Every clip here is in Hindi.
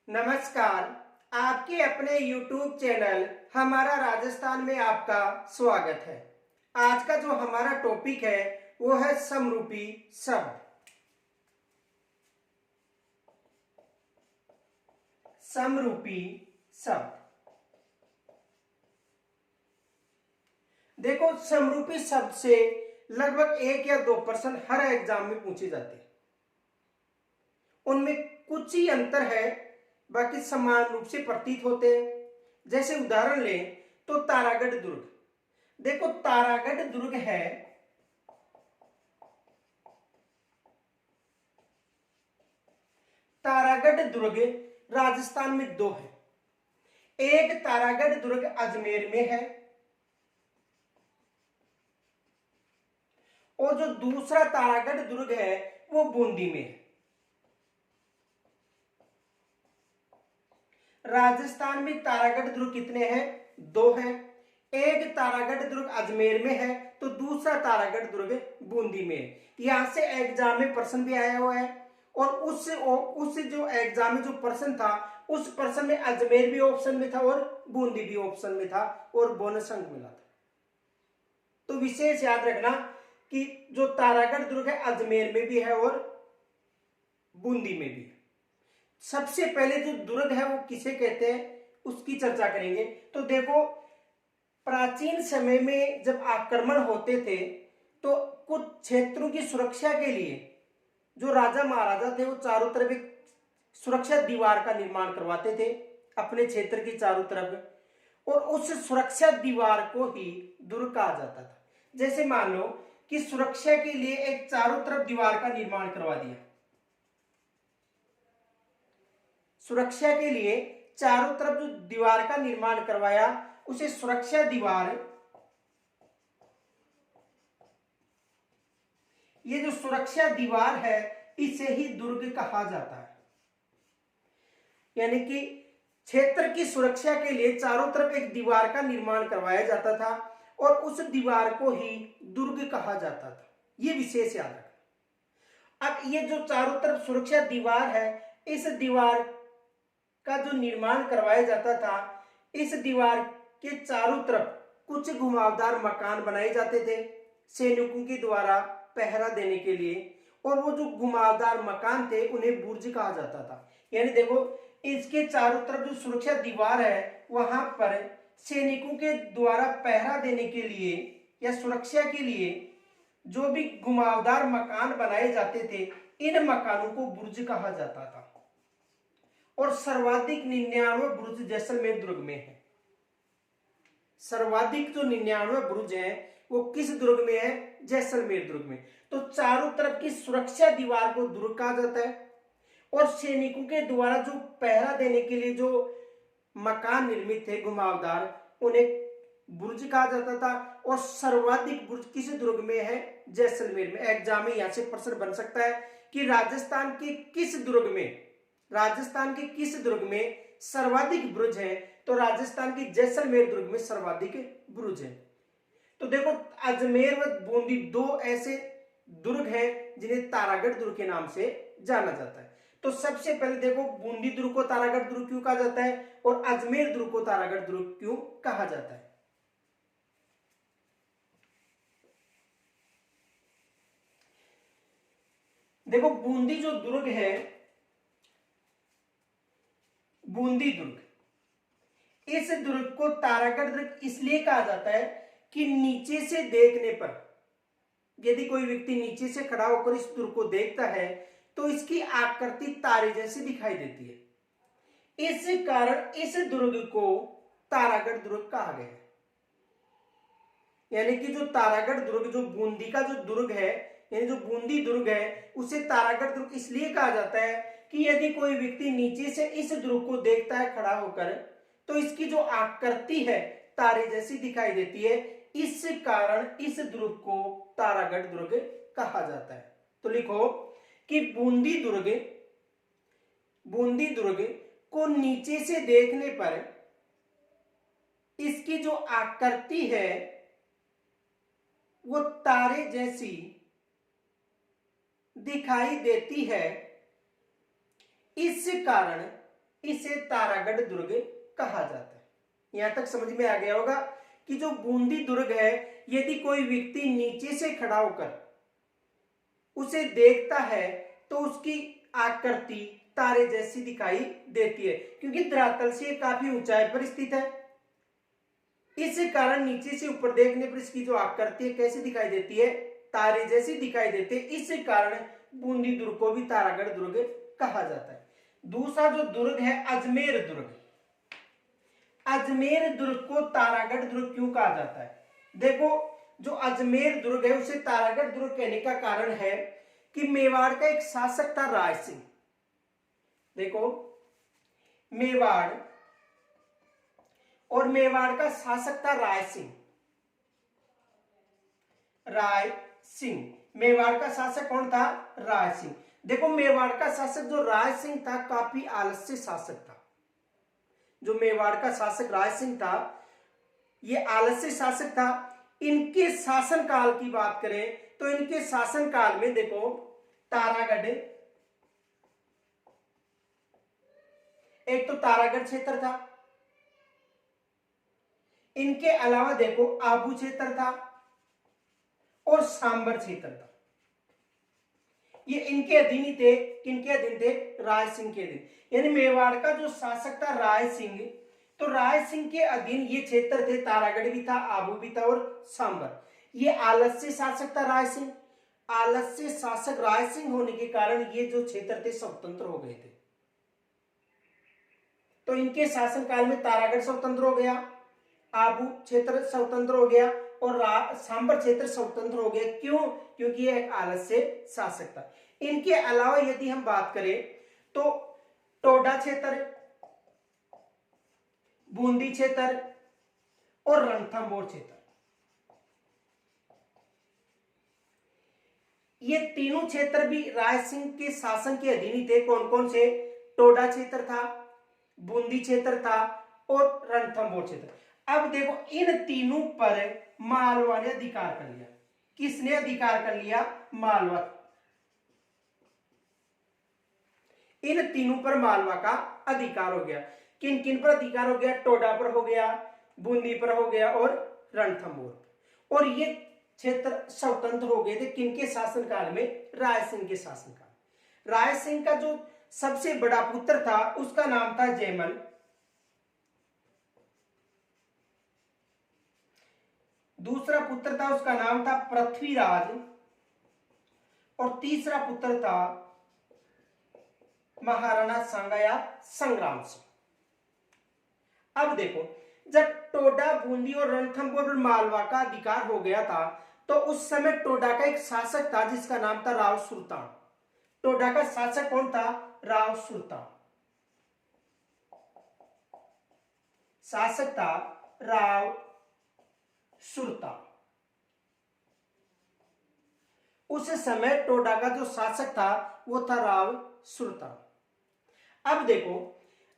नमस्कार। आपके अपने YouTube चैनल हमारा राजस्थान में आपका स्वागत है। आज का जो हमारा टॉपिक है वो है समरूपी शब्द। समरूपी शब्द। देखो, समरूपी शब्द से लगभग 1 या 2 प्रश्न हर एग्जाम में पूछे जाते हैं। उनमें कुछ ही अंतर है, बाकी समान रूप से प्रतीत होते हैं। जैसे उदाहरण लें तो तारागढ़ दुर्ग। देखो, तारागढ़ दुर्ग है तारागढ़ दुर्ग राजस्थान में 2 है। एक तारागढ़ दुर्ग अजमेर में है और जो दूसरा तारागढ़ दुर्ग है वो बूंदी में है। राजस्थान में तारागढ़ दुर्ग कितने हैं? 2 हैं। एक तारागढ़ दुर्ग अजमेर में है तो दूसरा तारागढ़ दुर्ग बूंदी में है। यहां से एग्जाम में प्रश्न भी आया हुआ है और उस जो एग्जाम में जो प्रश्न था उस प्रश्न में अजमेर भी ऑप्शन में था और बूंदी भी ऑप्शन में था और बोनस अंक मिला था। तो विशेष याद रखना कि जो तारागढ़ दुर्ग है अजमेर में भी है और बूंदी में भी है। सबसे पहले जो दुर्ग है वो किसे कहते हैं उसकी चर्चा करेंगे। तो देखो, प्राचीन समय में जब आक्रमण होते थे तो कुछ क्षेत्रों की सुरक्षा के लिए जो राजा महाराजा थे वो चारों तरफ एक सुरक्षा दीवार का निर्माण करवाते थे अपने क्षेत्र की चारों तरफ, और उस सुरक्षा दीवार को ही दुर्ग कहा जाता था। जैसे मान लो कि सुरक्षा के लिए एक चारों तरफ दीवार का निर्माण करवा दिया। सुरक्षा के लिए चारों तरफ जो दीवार का निर्माण करवाया उसे सुरक्षा दीवार, ये जो सुरक्षा दीवार है इसे ही दुर्ग कहा जाता है। यानी कि क्षेत्र की सुरक्षा के लिए चारों तरफ एक दीवार का निर्माण करवाया जाता था और उस दीवार को ही दुर्ग कहा जाता था। ये विशेष याद रखना। अब ये जो चारों तरफ सुरक्षा दीवार है, इस दीवार का जो निर्माण करवाया जाता था, इस दीवार के चारों तरफ कुछ घुमावदार मकान बनाए जाते थे सैनिकों के द्वारा पहरा देने के लिए, और वो जो घुमावदार मकान थे उन्हें बुर्ज कहा जाता था। यानी देखो, इसके चारों तरफ जो सुरक्षा दीवार है वहां पर सैनिकों के द्वारा पहरा देने के लिए या सुरक्षा के लिए जो भी घुमावदार मकान बनाए जाते थे, इन मकानों को बुर्ज कहा जाता था। और सर्वाधिक 99 बुर्ज जैसलमेर दुर्ग में है। सर्वाधिक जो 99 बुर्ज है वो किस दुर्ग में है? जैसलमेर दुर्ग में। तो चारों तरफ की सुरक्षा दीवार को दुर्ग कहा जाता है और सैनिकों के द्वारा जो पहरा देने के लिए जो मकान निर्मित थे घुमावदार, उन्हें बुर्ज कहा जाता था। और सर्वाधिक बुर्ज किस दुर्ग में है? जैसलमेर में। एग्जाम में यहां से प्रश्न बन सकता है कि राजस्थान के किस दुर्ग में सर्वाधिक बुर्ज है? तो राजस्थान की जैसलमेर दुर्ग में सर्वाधिक बुर्ज है। तो देखो, अजमेर व बूंदी 2 ऐसे दुर्ग हैं जिन्हें तारागढ़ दुर्ग के नाम से जाना जाता है। तो सबसे पहले देखो, बूंदी दुर्ग को तारागढ़ दुर्ग क्यों कहा जाता है और अजमेर दुर्ग को तारागढ़ दुर्ग क्यों कहा जाता है? देखो, बूंदी जो दुर्ग है, बूंदी दुर्ग, इस दुर्ग को तारागढ़ दुर्ग इसलिए कहा जाता है कि नीचे से देखने पर, यदि कोई व्यक्ति नीचे से खड़ा होकर इस दुर्ग को देखता है तो इसकी आकृति तारे जैसी दिखाई देती है। इस कारण इस दुर्ग को तारागढ़ दुर्ग कहा गया है। यानी कि जो तारागढ़ दुर्ग, जो बूंदी का जो दुर्ग है, यानी जो बूंदी दुर्ग है, उसे तारागढ़ दुर्ग इसलिए कहा जाता है कि यदि कोई व्यक्ति नीचे से इस दुर्ग को देखता है खड़ा होकर तो इसकी जो आकृति है तारे जैसी दिखाई देती है। इस कारण इस दुर्ग को तारागढ़ दुर्ग कहा जाता है। तो लिखो कि बूंदी दुर्ग को नीचे से देखने पर इसकी जो आकृति है वो तारे जैसी दिखाई देती है। इस कारण इसे तारागढ़ दुर्ग कहा जाता है। यहां तक समझ में आ गया होगा कि जो बूंदी दुर्ग है, यदि कोई व्यक्ति नीचे से खड़ा होकर उसे देखता है तो उसकी आकृति तारे जैसी दिखाई देती है, क्योंकि धरातल से काफी ऊंचाई पर स्थित है। इस कारण नीचे से ऊपर देखने पर इसकी जो आकृति है कैसी दिखाई देती है, तारे जैसी दिखाई देती है। इस कारण बूंदी दुर्ग को भी तारागढ़ दुर्ग कहा जाता है। दूसरा जो दुर्ग है अजमेर दुर्ग। अजमेर दुर्ग को तारागढ़ दुर्ग क्यों कहा जाता है? देखो, जो अजमेर दुर्ग है उसे तारागढ़ दुर्ग कहने का कारण है कि मेवाड़ का एक शासक था राय सिंह। देखो, मेवाड़ और मेवाड़ का शासक था राय सिंह। राय सिंह, मेवाड़ का शासक कौन था? राय सिंह। देखो, मेवाड़ का शासक जो राय सिंह था काफी आलस्य शासक था। जो मेवाड़ का शासक राय सिंह था, ये आलस्य शासक था। इनके शासन काल की बात करें तो इनके शासन काल में देखो, तारागढ़, एक तो तारागढ़ क्षेत्र था, इनके अलावा देखो आबू क्षेत्र था और सांबर क्षेत्र था। ये इनके अधीन ही थे। किनके अधीन थे? राय सिंह के अधीन। यानी मेवाड़ का जो शासक था राय सिंह, तो राय सिंह के अधीन ये क्षेत्र थे। तारागढ़ भी था, आबू भी था और सांबर। ये आलस्य शासक था राय सिंह। आलस्य शासक राय सिंह होने के कारण ये जो क्षेत्र थे स्वतंत्र हो गए थे। तो इनके शासन काल में तारागढ़ स्वतंत्र हो गया, आबू क्षेत्र स्वतंत्र हो गया और सांबर क्षेत्र स्वतंत्र हो गया। क्यों? क्योंकि यह एक आलस्य शासक था। इनके अलावा यदि हम बात करें तो टोडा क्षेत्र, बूंदी क्षेत्र और रणथंभौर क्षेत्र, ये तीनों क्षेत्र भी राय सिंह के शासन के अधीन ही थे। कौन कौन से? टोडा क्षेत्र था, बूंदी क्षेत्र था और रणथंभौर क्षेत्र। अब देखो, इन तीनों पर मालवा ने अधिकार कर लिया। किसने अधिकार कर लिया? मालवा। इन तीनों पर मालवा का अधिकार हो गया। किन किन पर अधिकार हो गया? टोडा पर हो गया, बूंदी पर हो गया और रणथंभौर। और ये क्षेत्र स्वतंत्र हो गए थे किनके शासनकाल में? राय सिंह के शासनकाल। राय सिंह का जो सबसे बड़ा पुत्र था उसका नाम था जयमल। दूसरा पुत्र था उसका नाम था पृथ्वीराज और तीसरा पुत्र था महाराणा सांगा या संग्राम सिंह। अब देखो, जब टोडा, बूंदी और रणथंभौर पर मालवा का अधिकार हो गया था तो उस समय टोडा का एक शासक था जिसका नाम था राव सुल्तान। टोडा का शासक कौन था? राव सुल्तान। शासक था राव सुल्तान। उस समय टोडा का जो शासक था वो था राव सुल्तान। अब देखो,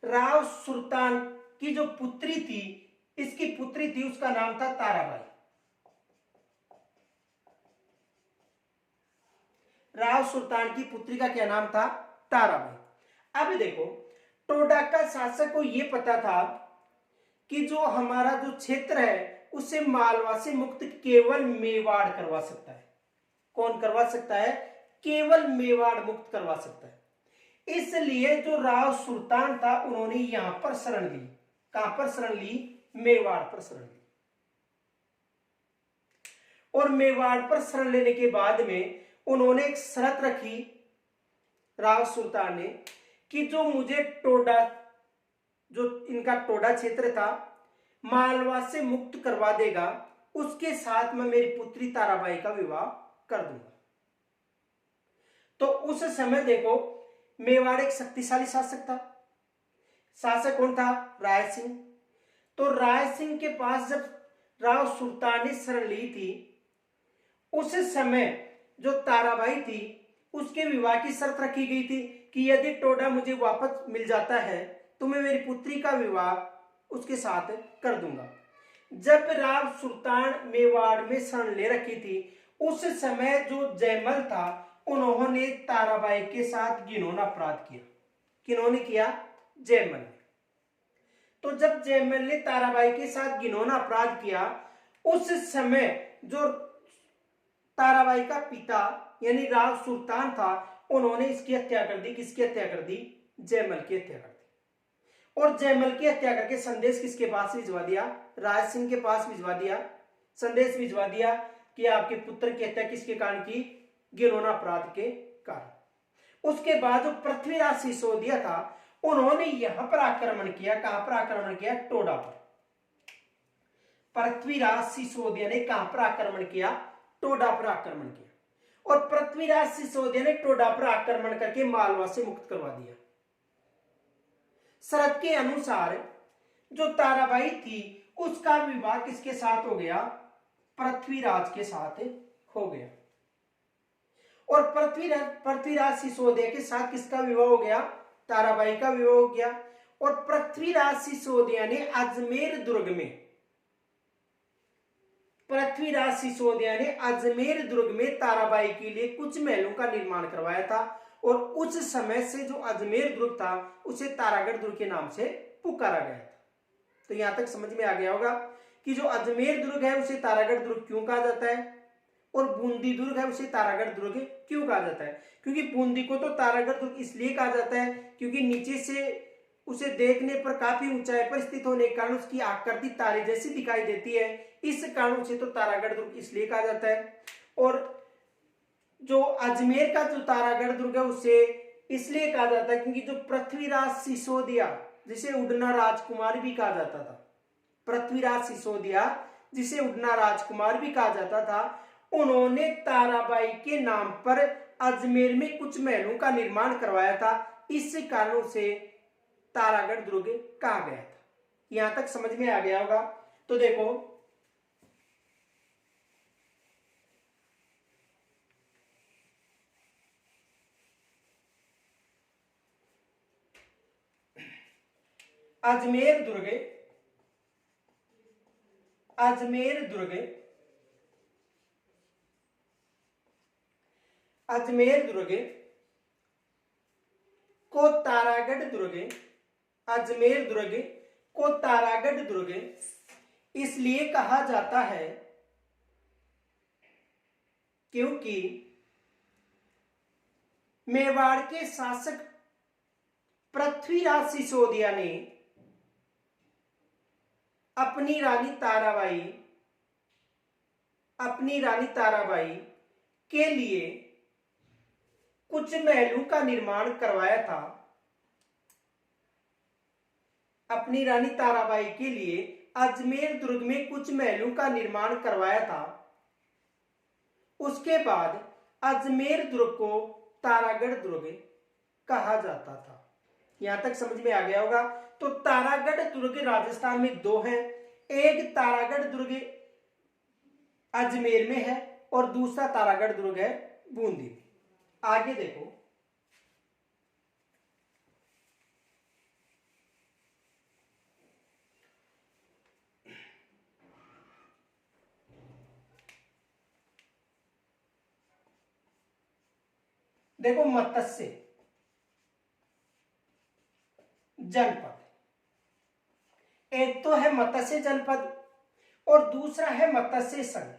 राव सुल्तान की जो पुत्री थी, इसकी पुत्री थी, उसका नाम था ताराबाई। राव सुल्तान की पुत्री का क्या नाम था? ताराबाई। अब देखो, टोडा का शासक को यह पता था कि जो हमारा जो क्षेत्र है उसे मालवा से मुक्त केवल मेवाड़ करवा सकता है। कौन करवा सकता है? केवल मेवाड़ मुक्त करवा सकता है। इसलिए जो राव सुल्तान था उन्होंने यहां पर शरण ली। कहां पर शरण ली? मेवाड़ पर शरण ली। और मेवाड़ पर शरण लेने के बाद में उन्होंने एक शर्त रखी राव सुल्तान ने कि जो मुझे टोडा, जो इनका टोडा क्षेत्र था, मालवा से मुक्त करवा देगा उसके साथ मैं मेरी पुत्री ताराबाई का विवाह कर दूंगा। तो उस समय देखो, मेवाड़ एक शक्तिशाली शासक था। शासक कौन था? राय सिंह। तो राय सिंह के पास जब राव सुल्तान ने शरण ली थी, उस समय जो ताराबाई थी उसके विवाह की शर्त रखी गई थी कि यदि टोडा मुझे वापस मिल जाता है तो मैं मेरी पुत्री का विवाह उसके साथ कर दूंगा। जब राव सुल्तान मेवाड़ में शरण ले रखी थी, उस समय जो जयमल था उन्होंने ताराबाई के साथ घिनौना अपराध किया। किन्होंने किया? जयमल ने। तो जब जयमल ने ताराबाई के साथ घिनौना अपराध किया, उस समय जो ताराबाई का पिता यानी राज सुल्तान था, उन्होंने इसकी हत्या कर दी। किसकी हत्या कर दी? जयमल की हत्या कर दी। और जयमल की हत्या करके संदेश किसके पास भिजवा दिया? राज सिंह के पास भिजवा दिया। संदेश भिजवा दिया कि आपके पुत्र की हत्या किसके कारण की? घिनौना अपराध के कारण। उसके बाद जो पृथ्वीराज सिसोदिया था, उन्होंने यहां पर आक्रमण किया। कहां पर आक्रमण किया? टोडा पर। पृथ्वीराज सिसोदिया ने कहां पर आक्रमण किया? टोडा पर आक्रमण किया। और पृथ्वीराज सिसोदिया ने टोडा पर आक्रमण करके मालवा से मुक्त करवा दिया। शरत के अनुसार जो ताराबाई थी, उसका विवाह किसके साथ हो गया? पृथ्वीराज के साथ हो गया। और पृथ्वीराज सिसोदिया के साथ किसका विवाह हो गया? ताराबाई का विवाह हो गया। और पृथ्वीराज सिसोदिया ने अजमेर दुर्ग में ताराबाई के लिए कुछ महलों का निर्माण करवाया था। और उस समय से जो अजमेर दुर्ग था, उसे तारागढ़ दुर्ग के नाम से पुकारा गया था। तो यहां तक समझ में आ गया होगा कि जो अजमेर दुर्ग है उसे तारागढ़ दुर्ग क्यों कहा जाता है, और बूंदी दुर्ग है उसे तारागढ़ दुर्ग क्यों कहा जाता है। क्योंकि बूंदी को तो तारागढ़ दुर्ग इसलिए कहा जाता है क्योंकि नीचे से उसे देखने पर काफी ऊंचाई पर स्थित होने के कारण उसकी आकृति तारे जैसी दिखाई देती है। इस कारण उसे तो तारागढ़ दुर्ग इसलिए कहा जाता है। और जो अजमेर का जो तारागढ़ दुर्ग है उसे इसलिए कहा जाता है क्योंकि जो पृथ्वीराज सिसोदिया, जिसे उड़ना राजकुमार भी कहा जाता था, पृथ्वीराज सिसोदिया जिसे उड़ना राजकुमार भी कहा जाता था, उन्होंने ताराबाई के नाम पर अजमेर में कुछ महलों का निर्माण करवाया था। इस कारण उसे तारागढ़ दुर्ग कहा गया था। यहां तक समझ में आ गया होगा। तो देखो, अजमेर दुर्ग को तारागढ़ दुर्ग इसलिए कहा जाता है क्योंकि मेवाड़ के शासक पृथ्वीराज सिसोदिया ने अपनी रानी ताराबाई के लिए कुछ महलों का निर्माण करवाया था। अपनी रानी ताराबाई के लिए अजमेर दुर्ग में कुछ महलों का निर्माण करवाया था। उसके बाद अजमेर दुर्ग को तारागढ़ दुर्ग कहा जाता था। यहां तक समझ में आ गया होगा। तो तारागढ़ दुर्ग राजस्थान में दो हैं, एक तारागढ़ दुर्ग अजमेर में है और दूसरा तारागढ़ दुर्ग है बूंदी में। आगे देखो, मत्स्य जनपद, एक तो है मत्स्य जनपद और दूसरा है मत्स्य संघ।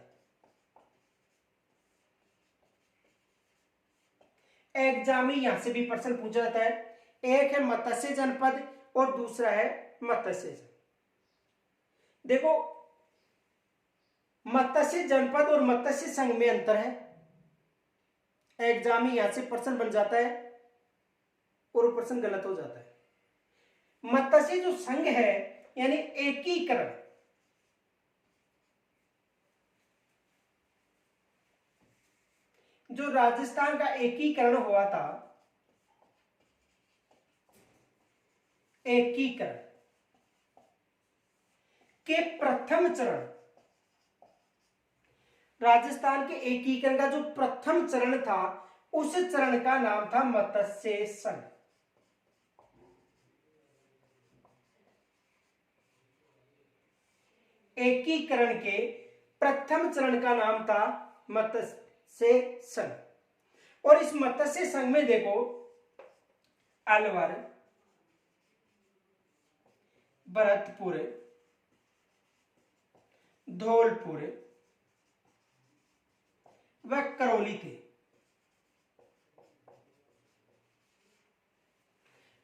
एग्जाम में यहां से भी प्रश्न पूछा जाता है। एक है मत्स्य जनपद और दूसरा है मत्स्य संघ। देखो, मत्स्य जनपद और मत्स्य संघ में अंतर है। एग्जाम में यहां से प्रश्न बन जाता है और वो प्रश्न गलत हो जाता है। मत्स्य जो संघ है यानी एकीकरण, जो राजस्थान का एकीकरण हुआ था, एकीकरण के प्रथम चरण, राजस्थान के एकीकरण का जो प्रथम चरण था, उस चरण का नाम था मत्स्य संघ। एकीकरण के प्रथम चरण का नाम था मत्स्य संघ। और इस मत्स्य संघ में देखो, अलवर, भरतपुर, धौलपुर व करौली थे।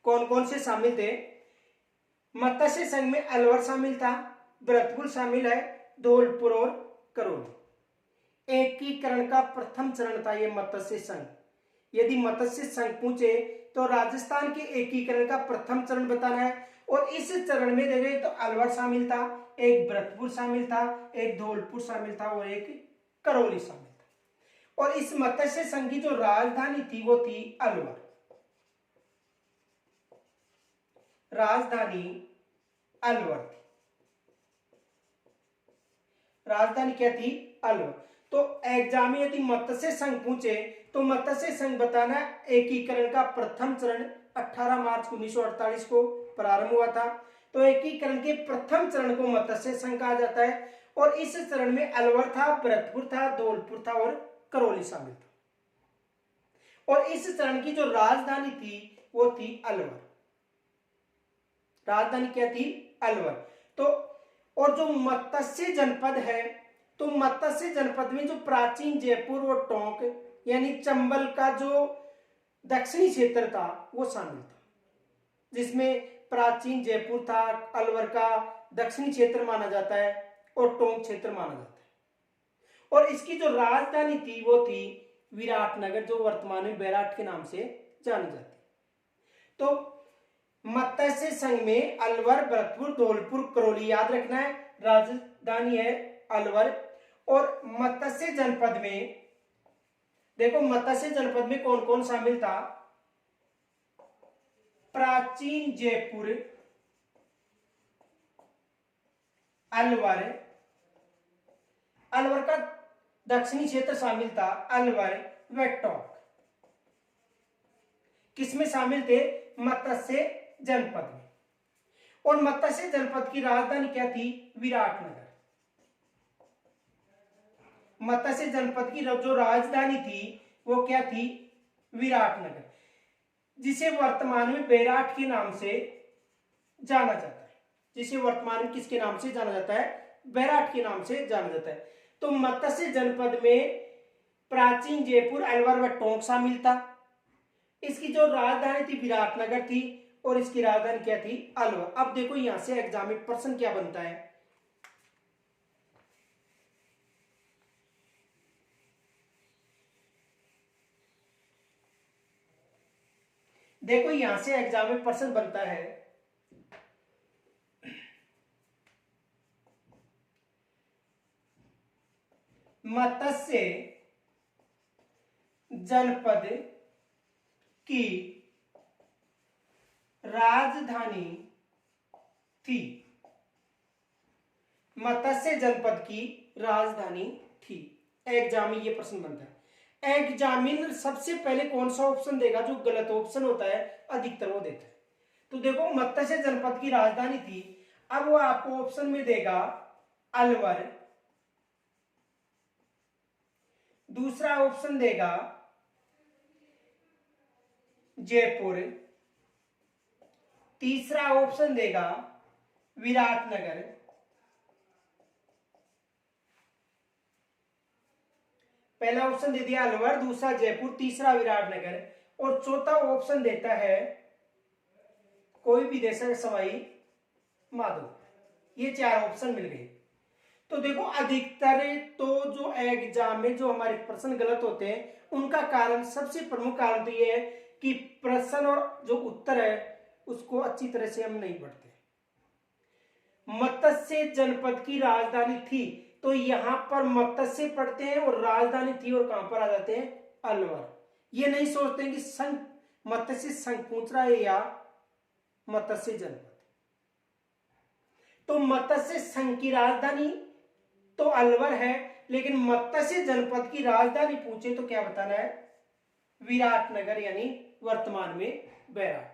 कौन कौन से शामिल थे? मत्स्य संघ में अलवर शामिल था, भरतपुर शामिल है, धौलपुर और करौली। एकीकरण का प्रथम चरण था ये मत्स्य संघ। यदि मत्स्य संघ पूछे तो राजस्थान के एकीकरण का प्रथम चरण बताना है, और इस चरण में देखें तो अलवर शामिल था, एक भरतपुर शामिल था, एक धौलपुर शामिल था और एक करौली शामिल था। और इस मत्स्य संघ की जो राजधानी थी वो थी अलवर। राजधानी अलवर थी। राजधानी क्या थी? अलवर। तो एग्जाम में यदि मत्स्य संघ पूछे तो मत्स्य संघ बताना एकीकरण का प्रथम चरण 18 मार्च 1948 को प्रारंभ हुआ था। तो एकीकरण के प्रथम चरण को मत्स्य संघ कहा जाता है, और इस चरण में अलवर था, भरतपुर था, धौलपुर था और करौली शामिल था। और इस चरण की जो राजधानी थी वो थी अलवर। राजधानी क्या थी? अलवर। तो और जो मत्स्य जनपद है, तो मत्स्य जनपद में जो प्राचीन जयपुर और टोंक यानी चंबल का जो दक्षिणी क्षेत्र था वो शामिल था, जिसमें प्राचीन जयपुर था, अलवर का दक्षिणी क्षेत्र माना जाता है और टोंक क्षेत्र माना जाता है। और इसकी जो राजधानी थी वो थी विराटनगर, जो वर्तमान में बैराट के नाम से जानी जाती है। तो मत्स्य संघ में अलवर, भरतपुर, धौलपुर, करौली याद रखना है, राजधानी है अलवर। और मत्स्य जनपद में देखो, मत्स्य जनपद में कौन कौन शामिल था? प्राचीन जयपुर, अलवर, अलवर का दक्षिणी क्षेत्र शामिल था, अलवर व टोंक किसमें शामिल थे? मत्स्य जनपद में। और मत्स्य जनपद की राजधानी क्या थी? विराटनगर। मत्स्य जनपद की जो राजधानी थी वो क्या थी? विराटनगर, जिसे वर्तमान में बैराट के नाम से जाना जाता है। जिसे वर्तमान में किसके नाम से जाना जाता है? बैराट के नाम से जाना जाता है। तो मत्स्य जनपद में प्राचीन जयपुर, अलवर व टोंक शामिल था। इसकी जो राजधानी थी विराटनगर थी, और इसकी राजधानी क्या थी? अलवर। अब देखो यहां से एग्जाम में प्रश्न क्या बनता है। देखो यहां से एग्जाम में प्रश्न बनता है, मत्स्य जनपद की राजधानी थी। मत्स्य जनपद की राजधानी थी। एग्जाम में ये प्रश्न बनता है। एग्जामिनर सबसे पहले कौन सा ऑप्शन देगा? जो गलत ऑप्शन होता है अधिकतर वो देता है। तो देखो, मत्स्य जनपद की राजधानी थी, अब वो आपको ऑप्शन में देगा अलवर, दूसरा ऑप्शन देगा जयपुर, तीसरा ऑप्शन देगा विराटनगर, पहला ऑप्शन दे दिया अलवर, दूसरा जयपुर, तीसरा विराटनगर, और चौथा ऑप्शन देता है कोई भी दे सकता, सवाई माधो। ये चार ऑप्शन मिल गए। तो देखो, अधिकतर तो जो एग्जाम में जो हमारे प्रश्न गलत होते हैं उनका कारण, सबसे प्रमुख कारण तो ये है कि प्रश्न और जो उत्तर है उसको अच्छी तरह से हम नहीं पढ़ते। मत्स्य जनपद की राजधानी थी, तो यहां पर मत्स्य पढ़ते हैं और राजधानी थी और कहां पर आ जाते हैं? अलवर। ये नहीं सोचते हैं कि संघ, मत्स्य संघ पूछ रहा है या मत्स्य जनपद। तो मत्स्य संघ की राजधानी तो अलवर है, लेकिन मत्स्य जनपद की राजधानी पूछे तो क्या बताना है? विराटनगर, यानी वर्तमान में बैराट।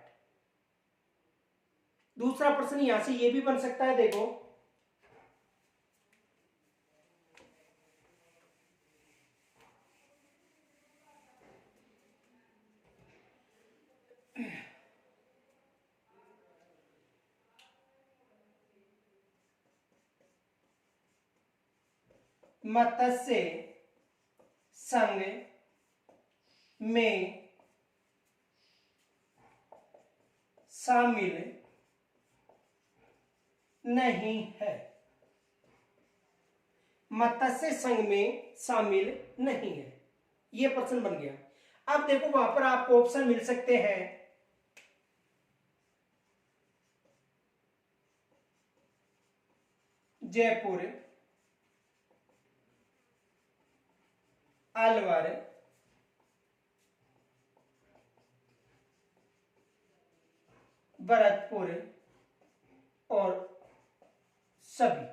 दूसरा प्रश्न यहां से यह भी बन सकता है, देखो, मत्स्य संघ में शामिल नहीं है। मत्स्य संघ में शामिल नहीं है, यह प्रश्न बन गया। अब देखो वहां पर आपको ऑप्शन मिल सकते हैं, जयपुर, अलवर, भरतपुर और सभी।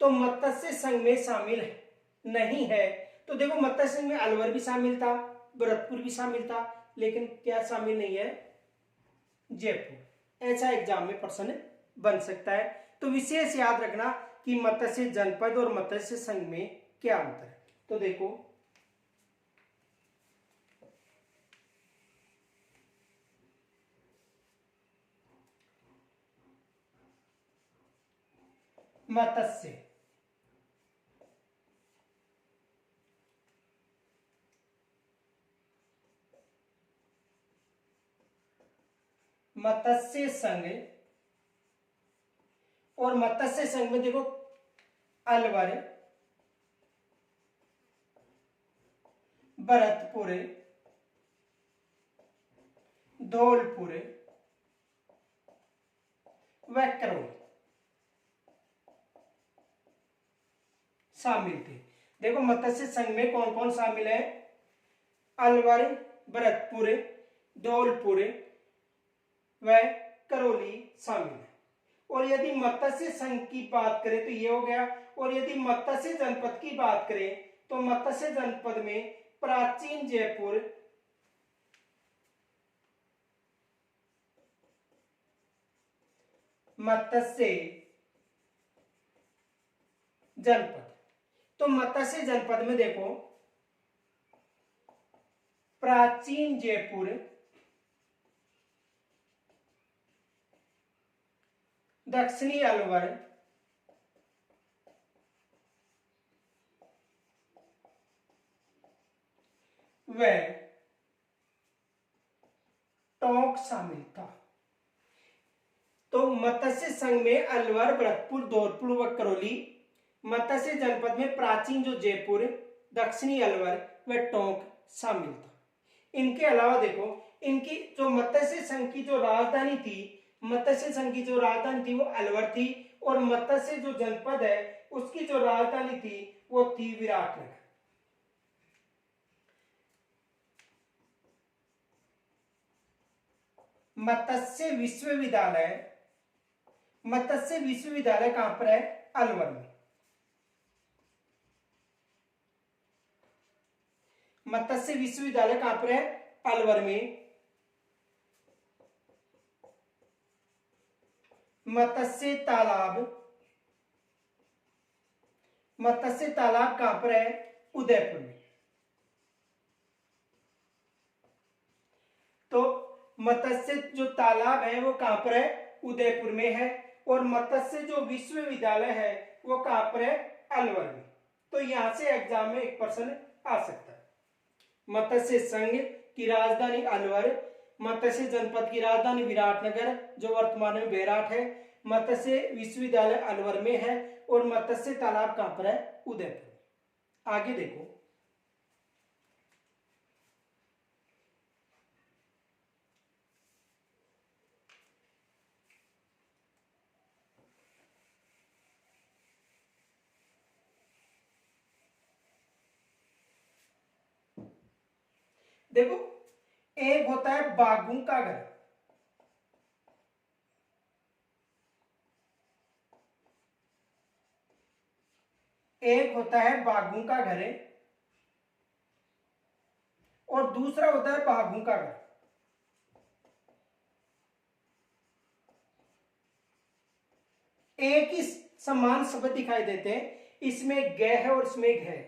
तो मत्स्य संघ में शामिल नहीं है, तो देखो मत्स्य संघ में अलवर भी शामिल था, भरतपुर भी शामिल था, लेकिन क्या शामिल नहीं है? जयपुर। ऐसा एग्जाम में प्रश्न बन सकता है। तो विशेष याद रखना कि मत्स्य जनपद और मत्स्य संघ में क्या अंतर है। तो देखो मत्स्य मत्स्य संघ और मत्स्य संघ में देखो अलवर, भरतपुर, धौलपुर व करौली शामिल थे। देखो मत्स्य संघ में कौन कौन शामिल है? अलवर, भरतपुर, धौलपुर व करौली शामिल है। और यदि मत्स्य संघ की बात करें तो ये हो गया। और यदि मत्स्य जनपद की बात करें तो मत्स्य जनपद में प्राचीन जयपुर, मत्स्य जनपद। तो मत्स्य जनपद में देखो प्राचीन जयपुर, दक्षिणी अलवर, व टोंक शामिल था। तो मत्स्य संघ में अलवर, भरतपुर, धौलपुर व करौली, मत्स्य जनपद में प्राचीन जो जयपुर, दक्षिणी अलवर व टोंक शामिल था। इनके अलावा देखो इनकी जो मत्स्य संघ की जो राजधानी थी, मत्स्य संघ की जो राजधानी थी वो अलवर थी, और मत्स्य जो जनपद है उसकी जो राजधानी थी वो थी विराटनगर। मत्स्य विश्वविद्यालय, मत्स्य विश्वविद्यालय कहां पर है? अलवर में। मत्स्य विश्वविद्यालय कहां पर है? अलवर में। मत्स्य तालाब, मत्स्य तालाब कहां पर है? उदयपुर में। तो मत्स्य जो तालाब है वो कहां पर है? उदयपुर में है। और मत्स्य जो विश्वविद्यालय है वो कहां पर है? अलवर में। तो यहां से एग्जाम में एक प्रश्न आ सकता है। मत्स्य संघ की राजधानी अलवर, मत्स्य जनपद की राजधानी विराटनगर जो वर्तमान में बेराट है, मत्स्य विश्वविद्यालय अलवर में है, और मत्स्य तालाब कहां पर है? उदयपुर। आगे देखो देखो एक होता है बागों का घर, एक होता है बागों का घर और दूसरा होता है बागों का घर। एक ही समान शब्द दिखाई देते हैं, इसमें ग है और इसमें घ है।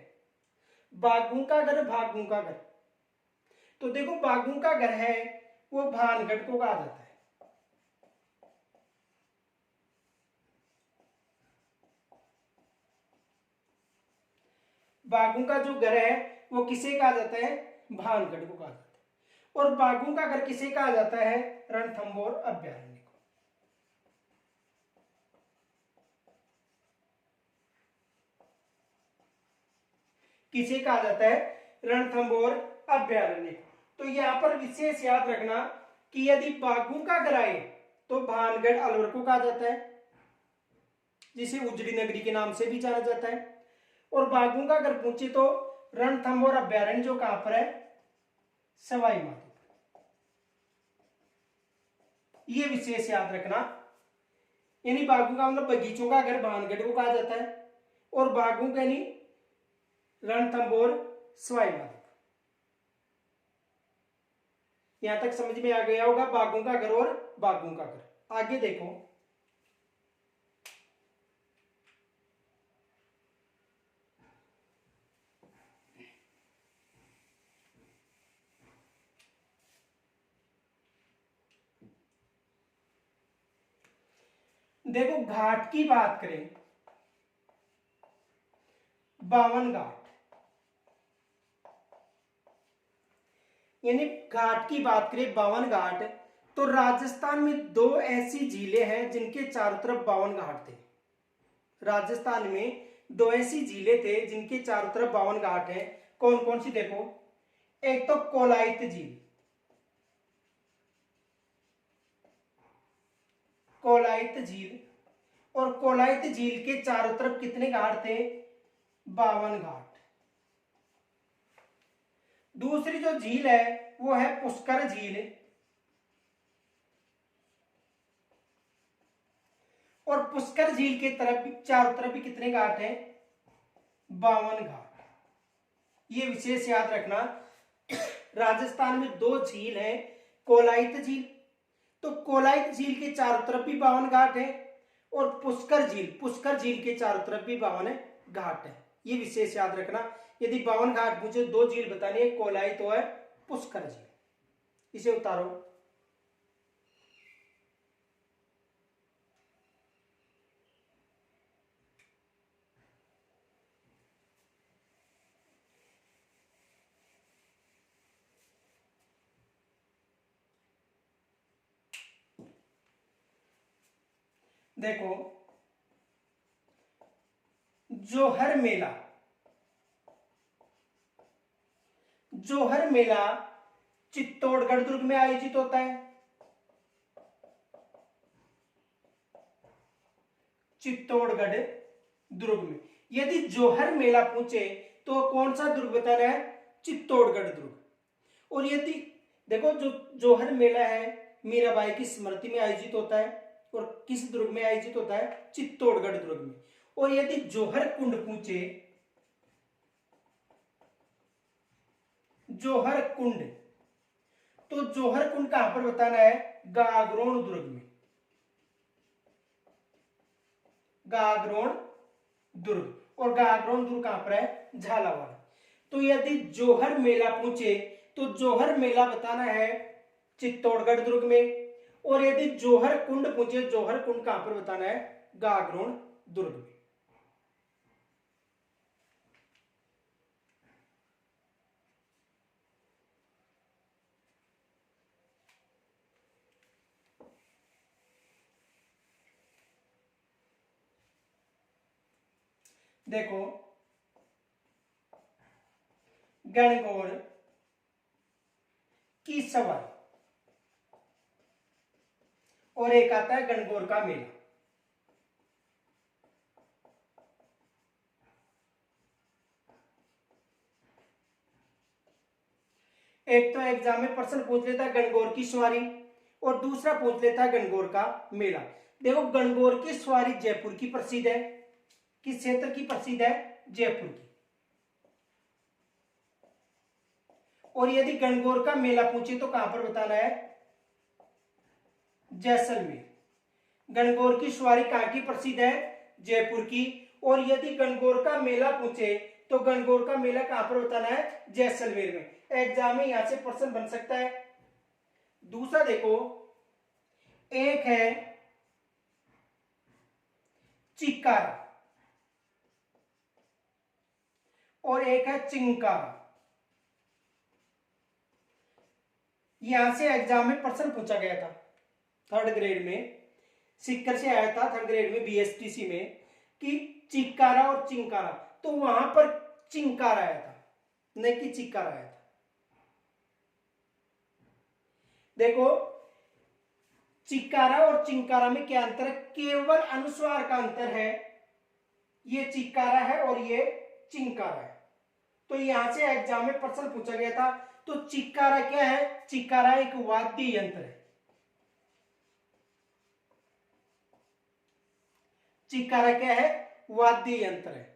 बागों का घर, भागों का घर। तो देखो बागों का घर है वो भानगढ़ को कहा जाता है। बाघों का जो घर है वो किसे कहा जाता है, भानगढ़ को कहा जाता है। और बाघों का घर किसे कहा जाता है, रणथंभौर अभ्यारण्य को। किसे कहा जाता है, रणथंभौर अभ्यारण्य को। तो यहां पर विशेष याद रखना कि यदि बाघों का घर आए तो भानगढ़ अलवर को कहा जाता है, जिसे उजड़ी नगरी के नाम से भी जाना जाता है। और बाघों का घर पूछे तो रणथंभौर अभ्यारण्य जो कहां पर है, सवाई माधोपुर। ये विशेष याद रखना, यानी बाघों का मतलब बगीचों का घर भानगढ़ को कहा जाता है, और बाघों का यानी रणथंभौर सवाई माधोपुर। यहां तक समझ में आ गया होगा बाघों का घर और बाघों का घर। आगे देखो, देखो घाट की बात करें, 52 घाट, यानी घाट की बात करें 52 घाट, तो राजस्थान में 2 ऐसी झीलें हैं जिनके चारों तरफ 52 घाट थे। राजस्थान में 2 ऐसी झीलें थे जिनके चारों तरफ 52 घाट हैं। कौन कौन सी, देखो, एक तो कोलायत झील, कोलायत झील, और कोलायत झील के चारों तरफ कितने घाट थे, 52 घाट। दूसरी जो झील है वो है पुष्कर झील, और पुष्कर झील के तरफ चारों तरफ भी कितने घाट हैं, 52 घाट। ये विशेष याद रखना, राजस्थान में 2 झील हैं, कोलायत झील, तो कोलायत झील के चारों तरफ भी 52 घाट है, और पुष्कर झील के चारों तरफ भी 52 घाट है। ये विशेष याद रखना, यदि 52 घाट मुझे 2 झील बतानी है, कोलायत और पुष्कर झील। इसे उतारो, देखो जोहर मेला, जोहर मेला चित्तौड़गढ़ दुर्ग में आयोजित होता है। चित्तौड़गढ़ दुर्ग में। यदि जोहर मेला पूछे तो कौन सा दुर्ग बताना है, चित्तौड़गढ़ दुर्ग। और यदि देखो जो जोहर मेला है मीराबाई की स्मृति में आयोजित होता है, और किस दुर्ग में आयोजित होता है, चित्तौड़गढ़ दुर्ग में। और यदि जोहर कुंड पूछे, जोहर कुंड, तो जोहर कुंड कहां पर बताना है, गागरोन दुर्ग में, गागरोन दुर्ग। और गागरोन दुर्ग कहां पर है, झालावाड़। तो यदि जोहर मेला पूछे तो जोहर मेला बताना है चित्तौड़गढ़ दुर्ग में, और यदि जोहर कुंड पूछे, जोहर कुंड कहां पर बताना है, गागरोन दुर्ग में। देखो गणगौर की सवारी, और एक आता है गणगौर का मेला। एक तो एग्जाम में प्रश्न पूछ लेता है गणगौर की सवारी, और दूसरा पूछ लेता है गणगौर का मेला। देखो गणगौर की सवारी जयपुर की प्रसिद्ध है, किस क्षेत्र की प्रसिद्ध है, जयपुर की। और यदि गणगौर का मेला पूछे तो कहां पर बताना है, जैसलमेर। गणगौर की सवारी कहां की प्रसिद्ध है, जयपुर की। और यदि गणगौर का मेला पूछे तो गणगौर का मेला कहां पर बताना है, जैसलमेर में। एग्जाम में यहां से प्रश्न बन सकता है। दूसरा देखो, एक है चिकारा, और और एक है चिंकारा। यहां से एग्जाम में प्रश्न पूछा गया था, थर्ड ग्रेड में सीकर से आया था, थर्ड ग्रेड में बीएसटीसी में, कि चिकारा और चिंकारा, तो वहां पर चिंकारा आया था, नहीं कि चिकारा आया था। देखो चिकारा और चिंकारा में क्या अंतर है, केवल अनुस्वार का अंतर है, ये चिकारा है और ये चिंकारा है। तो यहां से एग्जाम में प्रश्न पूछा गया था। तो चिकारा क्या है, चिकारा एक वाद्य यंत्र है, चिकारा क्या है, वाद्य यंत्र है।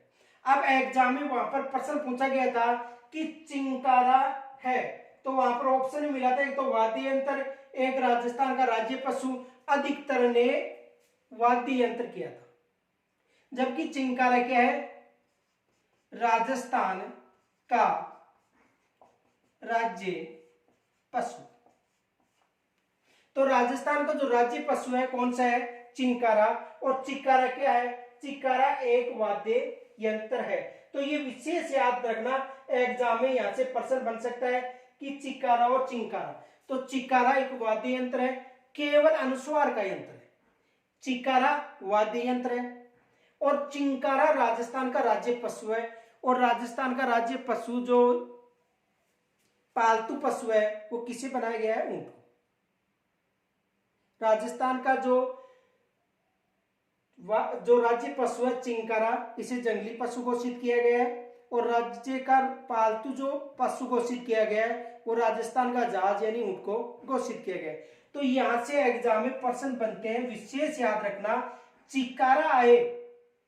अब एग्जाम में वहां पर प्रश्न पूछा गया था कि चिंकारा है, तो वहां पर ऑप्शन मिला था, एक तो वाद्य यंत्र, एक राजस्थान का राज्य पशु, अधिकतर ने वाद्य यंत्र किया था, जबकि चिंकारा क्या है, राजस्थान का राज्य पशु। तो राजस्थान का जो राज्य पशु है कौन सा है, चिंकारा, और चिकारा क्या है, चिकारा एक वाद्य यंत्र है। तो ये विशेष याद रखना, एग्जाम में यहां से प्रश्न बन सकता है कि चिकारा और चिंकारा। तो चिकारा एक वाद्य यंत्र है, केवल अनुस्वार का यंत्र है, चिकारा वाद्य यंत्र है, और चिंकारा राजस्थान का राज्य पशु है। और राजस्थान का राज्य पशु जो पालतू पशु है वो किसे बनाया गया है, ऊंट को। राजस्थान का जो राज्य पशु है चिंकारा, इसे जंगली पशु घोषित किया गया है, और राज्य का पालतू जो पशु घोषित किया गया है वो राजस्थान का जहाज यानी ऊंट को घोषित किया गया है। तो यहां से एग्जाम में प्रश्न बनते हैं, विशेष याद रखना, चिकारा आए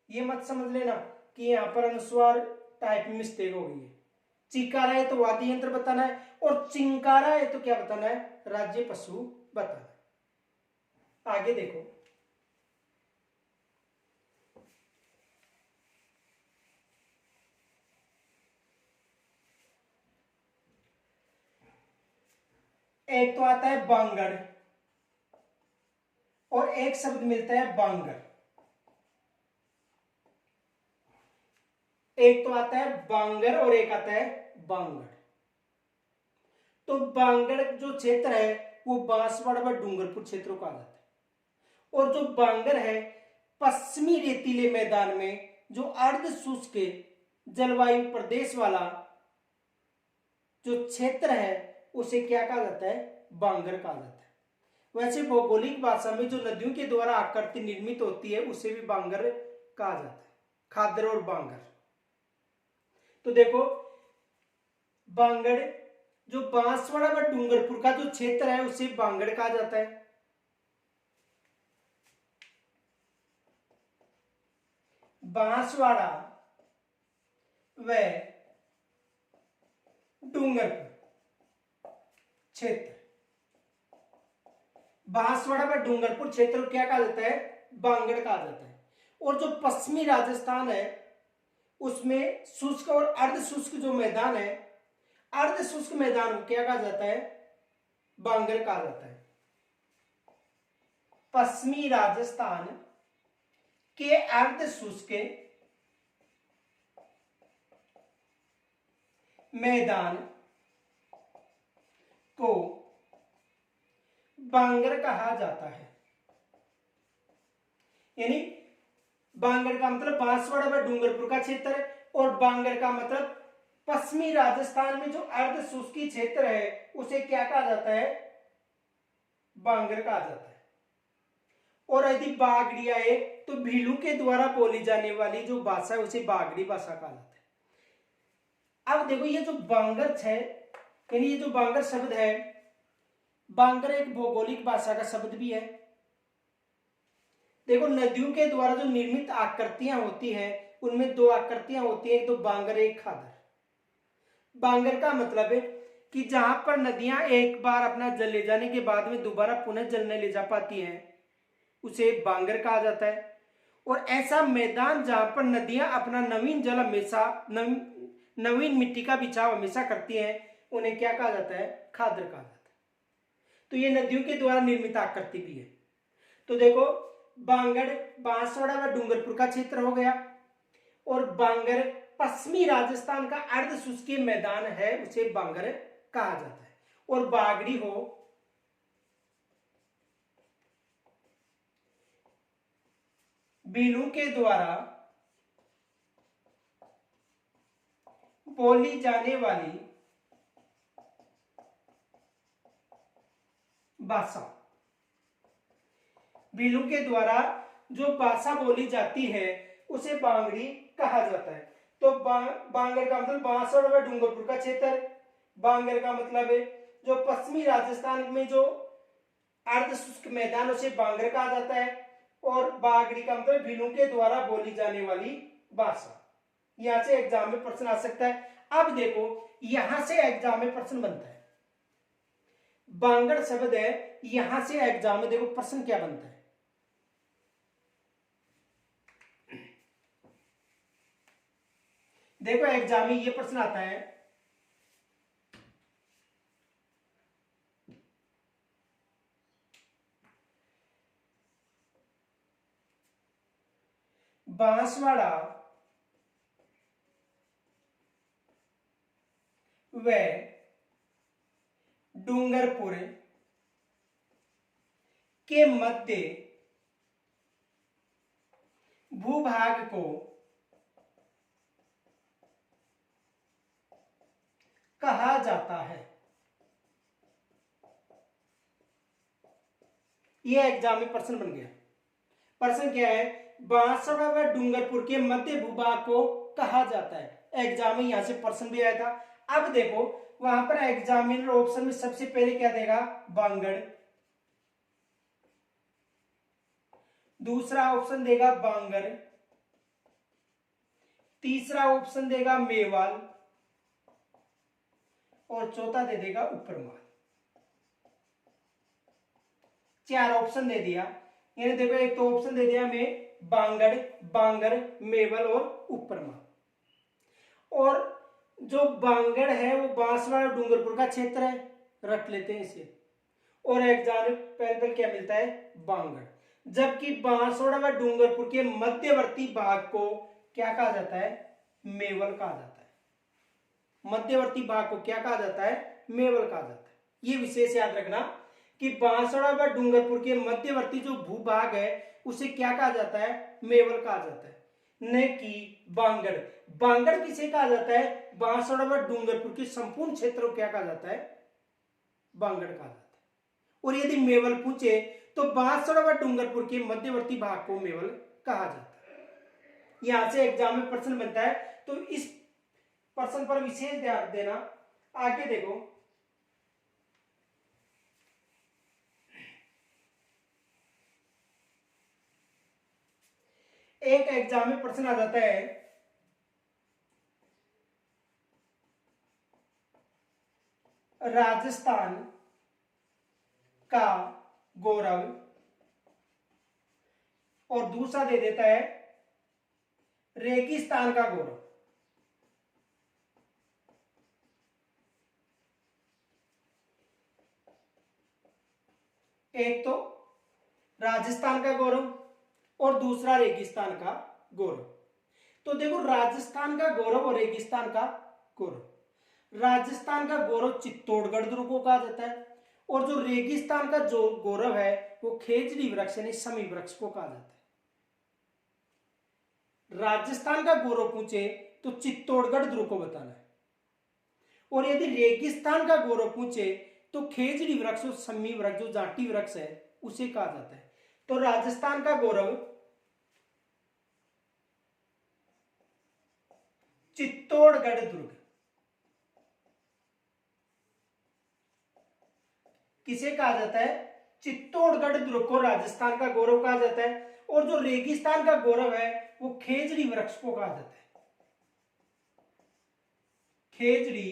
ये मत समझ लेना कि यहां पर अनुस्वार टाइप में मिस्टेक हो गई है। चिकारा है तो वाद्य यंत्र बताना है, और चिंकारा है तो क्या बताना है, राज्य पशु बताना है। आगे देखो, एक तो आता है बांगड़ और एक शब्द मिलता है बांगर। एक तो आता है बांगर और एक आता है बांगड़। तो बांगड़ जो क्षेत्र है वो बांसवाड़ा व डूंगरपुर क्षेत्रों का आता है, और जो बांगर है पश्चिमी रेतीले मैदान में जो अर्ध शुष्क जलवायु प्रदेश वाला जो क्षेत्र है उसे क्या कहा जाता है, बांगर कहा जाता है। वैसे भौगोलिक भाषा में जो नदियों के द्वारा आकृति निर्मित होती है उसे भी बांगर कहा जाता है, खादर और बांगर। तो देखो बांगड़ जो बांसवाड़ा व डूंगरपुर का जो क्षेत्र है उसे बांगड़ कहा जाता है। बांसवाड़ा व डूंगरपुर क्षेत्र, बांसवाड़ा व डूंगरपुर क्षेत्र क्या कहा जाता है, बांगड़ कहा जाता है। और जो पश्चिमी राजस्थान है उसमें शुष्क और अर्ध शुष्क जो मैदान है, अर्ध शुष्क मैदान को क्या कहा जाता है, बांगर कहा जाता है। पश्चिमी राजस्थान के अर्ध शुष्क मैदान को बांगर कहा जाता है। यानी बांगर का मतलब बांसवाड़ा व डूंगरपुर का क्षेत्र है, और बांगर का मतलब पश्चिमी राजस्थान में जो अर्ध शुष्की क्षेत्र है उसे क्या कहा जाता है, बांगर कहा जाता है। और यदि बागड़िया है तो भीलू के द्वारा बोली जाने वाली जो भाषा है उसे बागड़ी भाषा कहा जाता है। अब देखो ये जो बांगर है, यानी ये जो बांगर शब्द है, बांगर एक भौगोलिक भाषा का शब्द भी है। देखो नदियों के द्वारा जो निर्मित आकृतियां होती हैं उनमें दो आकृतियां होती हैं, एक तो बांगर एक खादर। बांगर का मतलब है कि जहां पर नदियां एक बार अपना जल ले जाने के बाद में दोबारा पुनः जल नहीं ले जा पाती हैं उसे बांगर कहा जाता है। और ऐसा मैदान जहां पर नदियां अपना नवीन जल हमेशा नवीन मिट्टी का बिछाव हमेशा करती हैं उन्हें क्या कहा जाता है, खादर कहा जाता है। तो ये नदियों के द्वारा निर्मित आकृति भी है। तो देखो बांगड़ बांसवाड़ा व डूंगरपुर का क्षेत्र हो गया, और बांगर पश्चिमी राजस्थान का अर्ध शुष्क मैदान है उसे बांगर कहा जाता है। और बागड़ी हो बीनू के द्वारा बोली जाने वाली भाषा, बीनू के द्वारा जो भाषा बोली जाती है उसे बांगड़ी कहा जाता है। तो बांगर का मतलब बांसवाड़ा व डूंगरपुर का क्षेत्र, बांगर का मतलब है जो पश्चिमी राजस्थान में जो अर्ध शुष्क मैदान उसे बांगर कहा जाता है। और बागड़ी का मतलब भीलों के द्वारा बोली जाने वाली भाषा। यहां से एग्जाम में प्रश्न आ सकता है। अब देखो यहां से एग्जाम में प्रश्न बनता है, बांगड़ शब्द है, यहां से एग्जाम में देखो प्रश्न क्या बनता है। देखो एग्जाम में ये प्रश्न आता है, बांसवाड़ा व डूंगरपुर के मध्य भूभाग को कहा जाता है। यह एग्जाम में प्रश्न बन गया। प्रश्न क्या है, बांसवाड़ा व डूंगरपुर के मध्य भूभाग को कहा जाता है। एग्जाम में यहां से प्रश्न भी आया था। अब देखो वहां पर एग्जामिनर ऑप्शन में सबसे पहले क्या देगा, बांगड़, दूसरा ऑप्शन देगा बांगर, तीसरा ऑप्शन देगा मेवाल और चौथा दे देगा उपरमाल। चार ऑप्शन दे दिया। यानी देखो एक तो ऑप्शन दे दिया हमें बांगड़, बांगर, मेवल और उपरमाल। और जो बांगड़ है वो बांसवाड़ा डूंगरपुर का क्षेत्र है, रख लेते हैं इसे। और एग्जाम में पहले क्या मिलता है, बांगड़। जबकि बांसवाड़ा व डूंगरपुर के मध्यवर्ती भाग को क्या कहा जाता है, मेवल कहा जाता है। मध्यवर्ती भाग को क्या कहा जाता है, मेवल कहा जाता है। ये विशेष याद रखना कि बांसवाड़ा व डूंगरपुर के मध्यवर्ती जो भूभाग है उसे क्या कहा जाता है, मेवल कहा जाता है, न कि बांगड़। बांगड़ किसे कहा जाता है, बांसवाड़ा व डूंगरपुर के संपूर्ण क्षेत्र को क्या कहा जाता है, बांगड़ कहा जाता है। और यदि मेवल पूछे तो बांसवाड़ा व डूंगरपुर के मध्यवर्ती भाग को मेवल कहा जाता है। यहां से एग्जाम में प्रश्न बनता है, तो इस प्रश्न पर विशेष ध्यान देना। आगे देखो, एक एग्जाम में प्रश्न आ जाता है, राजस्थान का गौरव, और दूसरा दे देता है रेगिस्तान का गौरव। एक तो राजस्थान का गौरव और दूसरा रेगिस्तान का गौरव। तो देखो राजस्थान का गौरव और रेगिस्तान का गौरव, राजस्थान का गौरव चित्तौड़गढ़ दुर्ग को कहा जाता है, और जो रेगिस्तान का जो गौरव है वो खेजड़ी वृक्ष यानी समी वृक्ष को कहा जाता है। राजस्थान का गौरव पूछे तो चित्तौड़गढ़ दुर्ग को बताना है, और यदि रेगिस्तान का गौरव पूछे तो खेजड़ी वृक्ष और समी वृक्ष जो जाटी वृक्ष है उसे कहा जाता है। तो राजस्थान का गौरव चित्तौड़गढ़ दुर्ग, किसे कहा जाता है, चित्तौड़गढ़ दुर्ग को राजस्थान का गौरव कहा जाता है। और जो रेगिस्तान का गौरव है वो खेजड़ी वृक्ष को कहा जाता है, खेजड़ी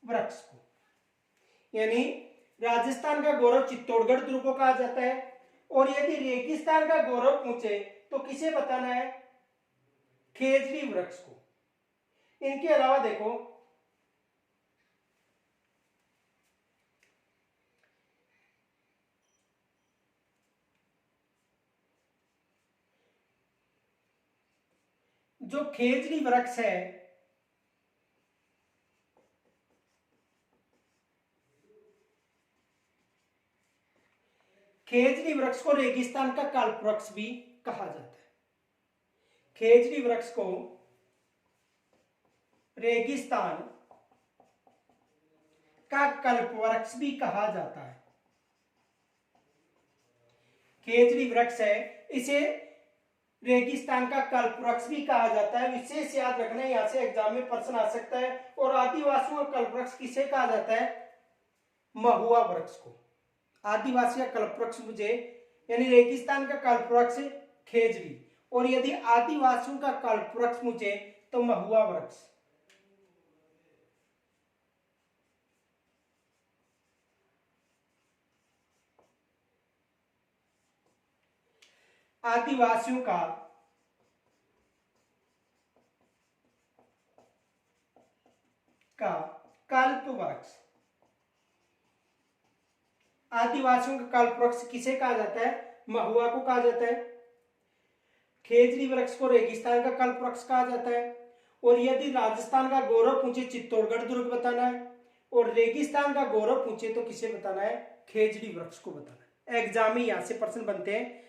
वृक्ष को। यानी राजस्थान का गौरव चित्तौड़गढ़ दुर्ग को कहा जाता है, और यदि रेगिस्तान का गौरव पूछे तो किसे बताना है, खेजड़ी वृक्ष को। इनके अलावा देखो जो खेजड़ी वृक्ष है, खेजड़ी वृक्ष को रेगिस्तान का कल्पवृक्ष भी कहा जाता है। खेजड़ी वृक्ष को रेगिस्तान का कल्पवृक्ष भी कहा जाता है। खेजड़ी वृक्ष है, इसे रेगिस्तान का कल्पवृक्ष भी कहा जाता है। विशेष याद रखना है, यहां से एग्जाम में प्रश्न आ सकता है। और आदिवासियों का कल्पवृक्ष किसे कहा जाता है? महुआ वृक्ष को। आदिवासी का कल्पवृक्ष मुझे, यानी रेगिस्तान का कल्पवृक्ष खेजड़ी, और यदि आदिवासियों का कल्पवृक्ष मुझे तो महुआ वृक्ष। आदिवासियों का कल्पवृक्ष, आदिवासियों का कल्पवृक्ष किसे कहा जाता है? महुआ को कहा जाता है। खेजड़ी वृक्ष को रेगिस्तान का कल्पवृक्ष कहा जाता है। और यदि राजस्थान का गौरव पूछे, चित्तौड़गढ़ दुर्ग बताना है। और रेगिस्तान का गौरव पूछे तो किसे बताना है? खेजड़ी वृक्ष को बताना है। एग्जाम में यहां से प्रश्न बनते हैं।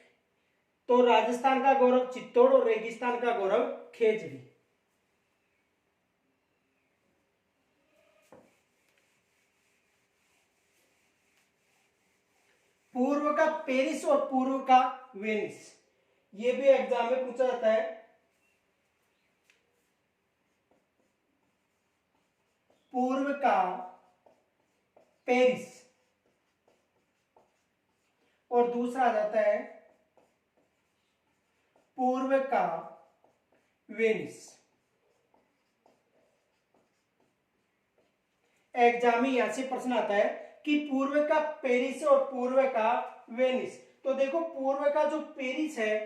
तो राजस्थान का गौरव चित्तौड़ और रेगिस्तान का गौरव खेजड़ी। पूर्व का पेरिस और पूर्व का वेनिस, ये भी एग्जाम में पूछा जाता है। पूर्व का पेरिस और दूसरा आ जाता है पूर्व का वेनिस। एग्जाम में यहां से प्रश्न आता है कि पूर्व का पेरिस और पूर्व का वेनिस। तो देखो, पूर्व का जो पेरिस है,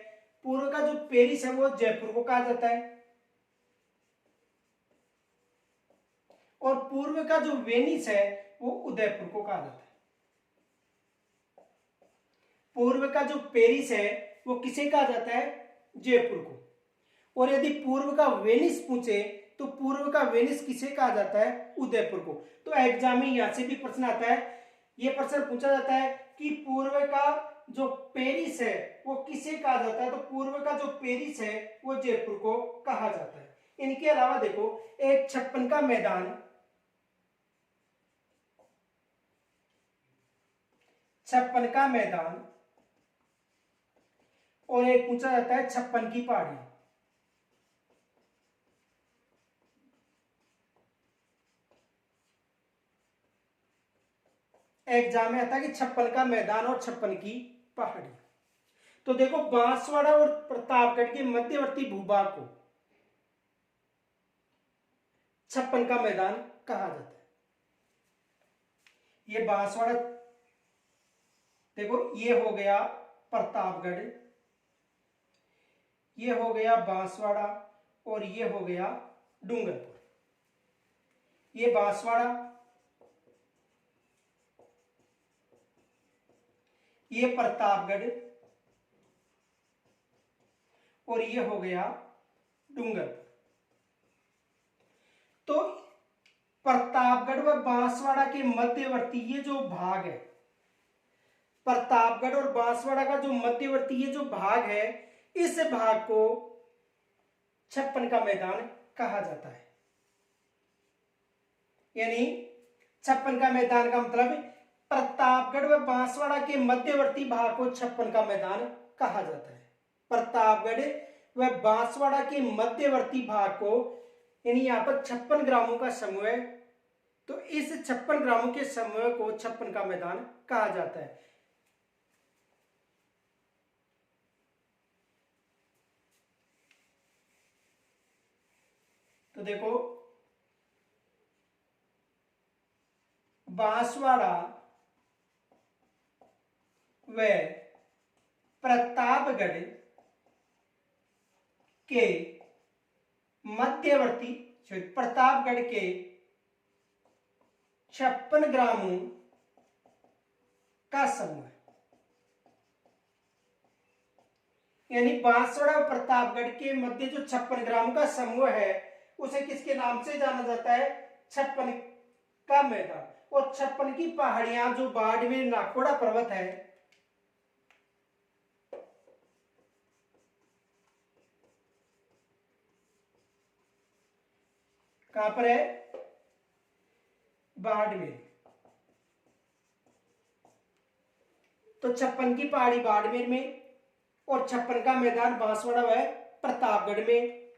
पूर्व का जो पेरिस है वो जयपुर को कहा जाता है। और पूर्व का जो वेनिस है वो उदयपुर को कहा जाता है। पूर्व का जो पेरिस है वो किसे कहा जाता है? जयपुर को। और यदि पूर्व का वेनिस पूछे तो पूर्व का वेनिस किसे कहा जाता है? उदयपुर को। तो एग्जाम में यहां से भी प्रश्न आता है। यह प्रश्न पूछा जाता है कि पूर्व का जो पेरिस है वो किसे कहा जाता है? तो पूर्व का जो पेरिस है वो जयपुर को कहा जाता है। इनके अलावा देखो, एक 56 का मैदान, 56 का मैदान, और एक पूछा जाता है 56 की पहाड़ी। एग्जाम में आता है कि 56 का मैदान और 56 की पहाड़ी। तो देखो, बांसवाड़ा और प्रतापगढ़ के मध्यवर्ती भूभाग को 56 का मैदान कहा जाता है। ये बांसवाड़ा, देखो ये हो गया प्रतापगढ़, ये हो गया बांसवाड़ा, और ये हो गया डूंगरपुर। ये बांसवाड़ा, ये प्रतापगढ़, और ये हो गया डूंगरपुर। तो प्रतापगढ़ व बांसवाड़ा के मध्यवर्ती ये जो भाग है, प्रतापगढ़ और बांसवाड़ा का जो मध्यवर्ती ये जो भाग है, इस भाग को 56 का मैदान कहा जाता है। यानी 56 का मैदान का मतलब प्रतापगढ़ व बांसवाड़ा के मध्यवर्ती भाग को 56 का मैदान कहा जाता है। प्रतापगढ़ व बांसवाड़ा के मध्यवर्ती भाग को, यानी यहां पर 56 ग्रामों का समूह है, तो इस 56 ग्रामों के समूह को 56 का मैदान कहा जाता है। तो देखो, बांसवाड़ा व प्रतापगढ़ के मध्यवर्ती, प्रतापगढ़ के 56 ग्रामों का समूह है। यानी बांसवाड़ा और प्रतापगढ़ के मध्य जो 56 ग्रामों का समूह है उसे किसके नाम से जाना जाता है? 56 का मैदान। और 56 की पहाड़ियां जो बाड़मेर नाकोड़ा पर्वत है, कहां पर है? बाड़मेर। तो 56 की पहाड़ी बाड़मेर में और 56 का मैदान बांसवाड़ा है प्रतापगढ़ में।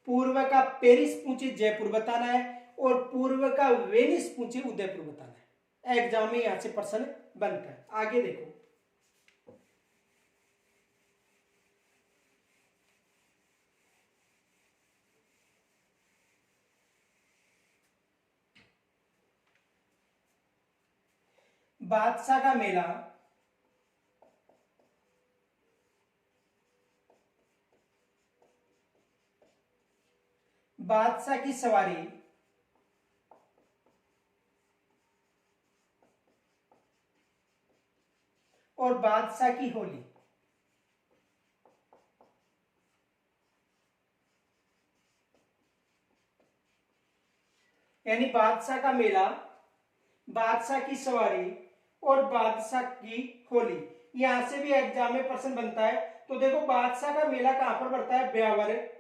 पूर्व का पेरिस पूछे जयपुर बताना है और पूर्व का वेनिस पूछे उदयपुर बताना है। एग्जाम में यहां से प्रश्न बनता है। आगे देखो, बादशाह का मेला बादशाह की सवारी और बादशाह की होली, यानी बादशाह का मेला, बादशाह की सवारी और बादशाह की होली, यहां से भी एग्जाम में प्रश्न बनता है। तो देखो, बादशाह का मेला कहां पर पड़ता है? ब्यावर।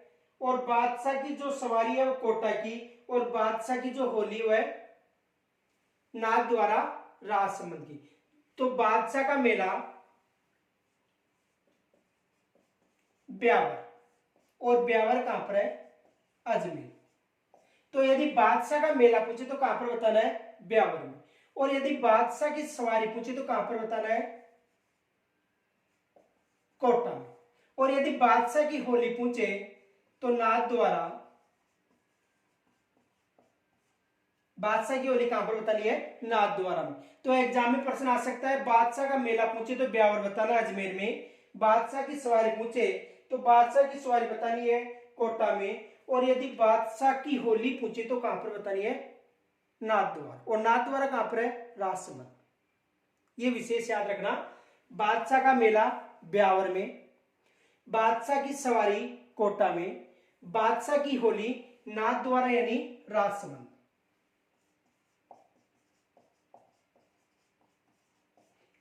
और बादशाह की जो सवारी है वो कोटा की, और बादशाह की जो होली वो है नाथद्वारा राजसमंद की। तो बादशाह का मेला ब्यावर, और ब्यावर कहां पर है? अजमेर। तो यदि बादशाह का मेला पूछे तो कहां पर बताना है? ब्यावर में। और यदि बादशाह की सवारी पूछे तो कहां पर बताना है? कोटा में। और यदि बादशाह की होली पूछे तो नाथद्वारा, बादशाह की होली कहां पर बतानी है? नाथद्वारा में। तो एग्जाम में प्रश्न आ सकता है, बादशाह का मेला पूछे तो ब्यावर बताना अजमेर में, बादशाह की सवारी पूछे तो बादशाह की सवारी बतानी है कोटा में, और यदि बादशाह की होली पूछे तो कहां पर बतानी है? नाथद्वारा। और नाथद्वारा कहां पर है? राजसमंद। ये विशेष याद रखना, बादशाह का मेला ब्यावर में, बादशाह की सवारी कोटा में, बादशाह की होली नाथद्वारा यानी राजसमंद।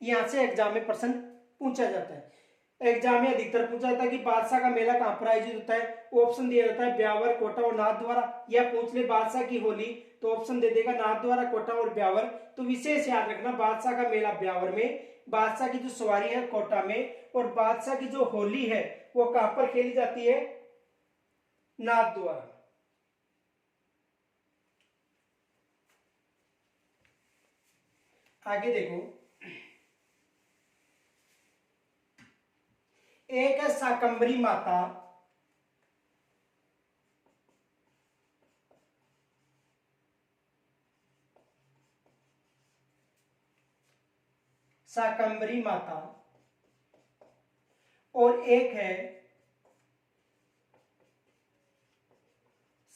यहां से एग्जाम में प्रश्न पूछा जाता है। एग्जाम में अधिकतर पूछा जाता है कि बादशाह का मेला कहां पर आयोजित होता है? ऑप्शन दिया जाता है ब्यावर, कोटा और नाथद्वारा। या पूछ ले बादशाह की होली तो ऑप्शन दे देगा नाथद्वारा, कोटा और ब्यावर। तो विशेष याद रखना, बादशाह का मेला ब्यावर में, बादशाह की जो सवारी है कोटा में, और बादशाह की जो होली है वो कहां पर खेली जाती है? नाथद्वारा। आगे देखो, एक है शाकंभरी माता, शाकंभरी माता, और एक है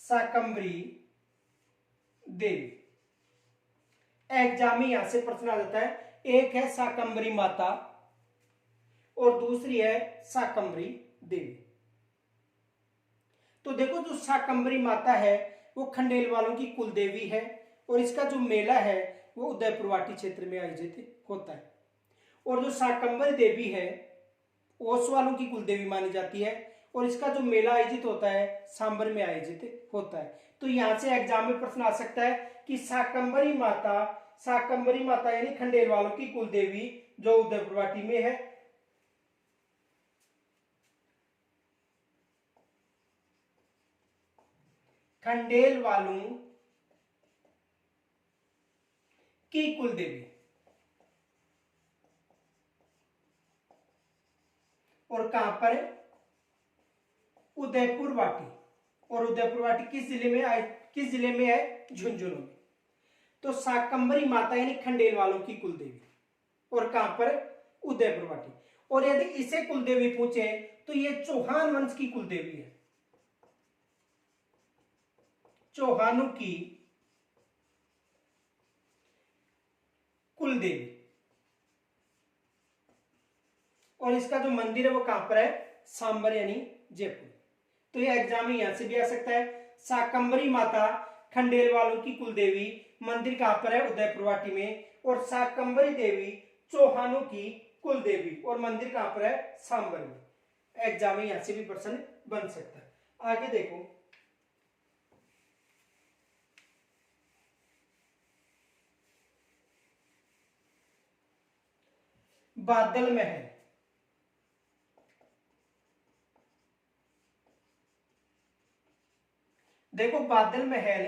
शाकंभरी देवी। एग्जाम में यहां से प्रश्न आ जाता है, एक है शाकंभरी माता और दूसरी है शाकंभरी देवी। तो देखो, जो शाकंभरी माता है वो खंडेल वालों की कुल देवी है, और इसका जो मेला है वो उदयपुरवाटी क्षेत्र में आयोजित होता है। और जो शाकंभरी देवी है ओस वालों की कुल देवी मानी जाती है, और इसका जो मेला आयोजित होता है सांबर में आयोजित होता है। तो यहां से एग्जाम में प्रश्न आ सकता है कि शाकंभरी माता यानी खंडेल वालों की कुल देवी जो उदयपुरवाटी में है, खंडेल वालों की कुल देवी, और कहां पर है? उदयपुरवाटी। और उदयपुरवाटी किस जिले में है? झुंझुनू में। तो शाकंभरी माता यानी खंडेल वालों की कुल देवी, और कहां पर? उदयपुरवाटी। और यदि इसे कुल देवी पूछे तो ये चौहान वंश की कुल देवी है, चौहानों की कुल देवी। और इसका जो मंदिर है वो कहां पर है? सांबर यानी जयपुर। तो ये एग्जाम में यहां से भी आ सकता है। शाकंभरी माता खंडेलवालों की कुलदेवी, मंदिर कहां पर है? उदयपुरवाटी में। और शाकंभरी देवी चौहानों की कुलदेवी और मंदिर कहां पर है? सांबर में। एग्जाम में यहां से भी प्रश्न बन सकता है। आगे देखो, बादल महल। देखो बादल महल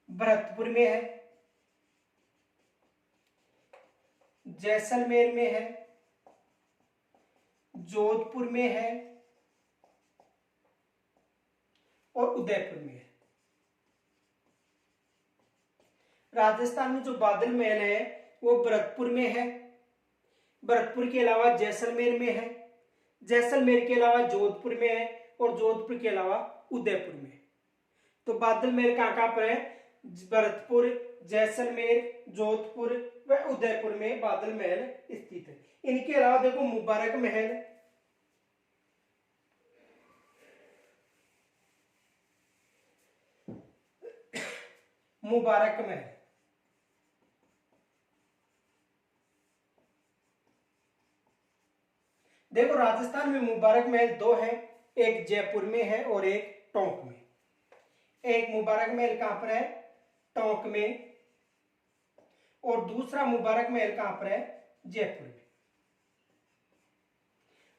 भरतपुर में है, जैसलमेर में है, जोधपुर में है और उदयपुर में है। राजस्थान में जो बादल महल है वो भरतपुर में है, भरतपुर के अलावा जैसलमेर में है, जैसलमेर के अलावा जोधपुर में है और जोधपुर के अलावा उदयपुर में। तो बादल महल कहां कहां पर है? भरतपुर, जैसलमेर, जोधपुर व उदयपुर में बादल महल स्थित है। इनके अलावा देखो मुबारक महल, मुबारक महल देखो राजस्थान में मुबारक महल दो है, एक जयपुर में है और एक टोंक में। एक मुबारक महल कहां पर है? टोंक में। और दूसरा मुबारक महल कहां पर है? जयपुर में।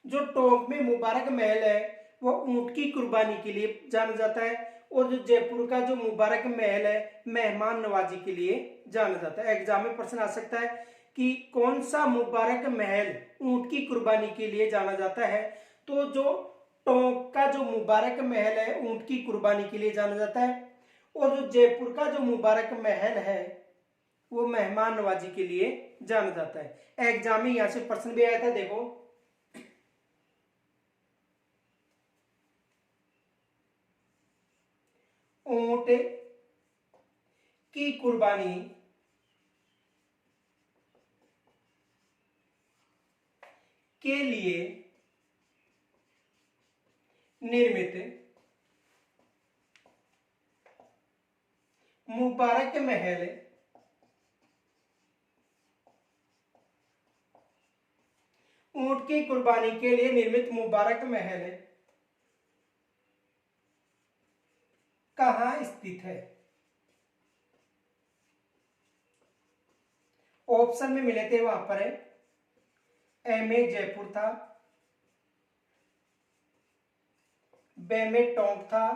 जो टोंक में मुबारक महल है वो ऊंट की कुर्बानी के लिए जाना जाता है और जो जयपुर का जो मुबारक महल है मेहमान नवाजी के लिए जाना जाता है। एग्जाम में प्रश्न आ सकता है कि कौन सा मुबारक महल ऊंट की कुर्बानी के लिए जाना जाता है? तो जो टोंक का जो मुबारक महल है ऊंट की कुर्बानी के लिए जाना जाता है और जो जयपुर का जो मुबारक महल है वो मेहमान नवाजी के लिए जाना जाता है। एग्जाम में यहां से प्रश्न भी आया था, देखो ऊंट की कुर्बानी के लिए निर्मित मुबारक महल ऊंट की कुर्बानी के लिए निर्मित मुबारक महल कहां स्थित है? ऑप्शन में मिले थे वहां पर ए में जयपुर था, बी में टोंक था,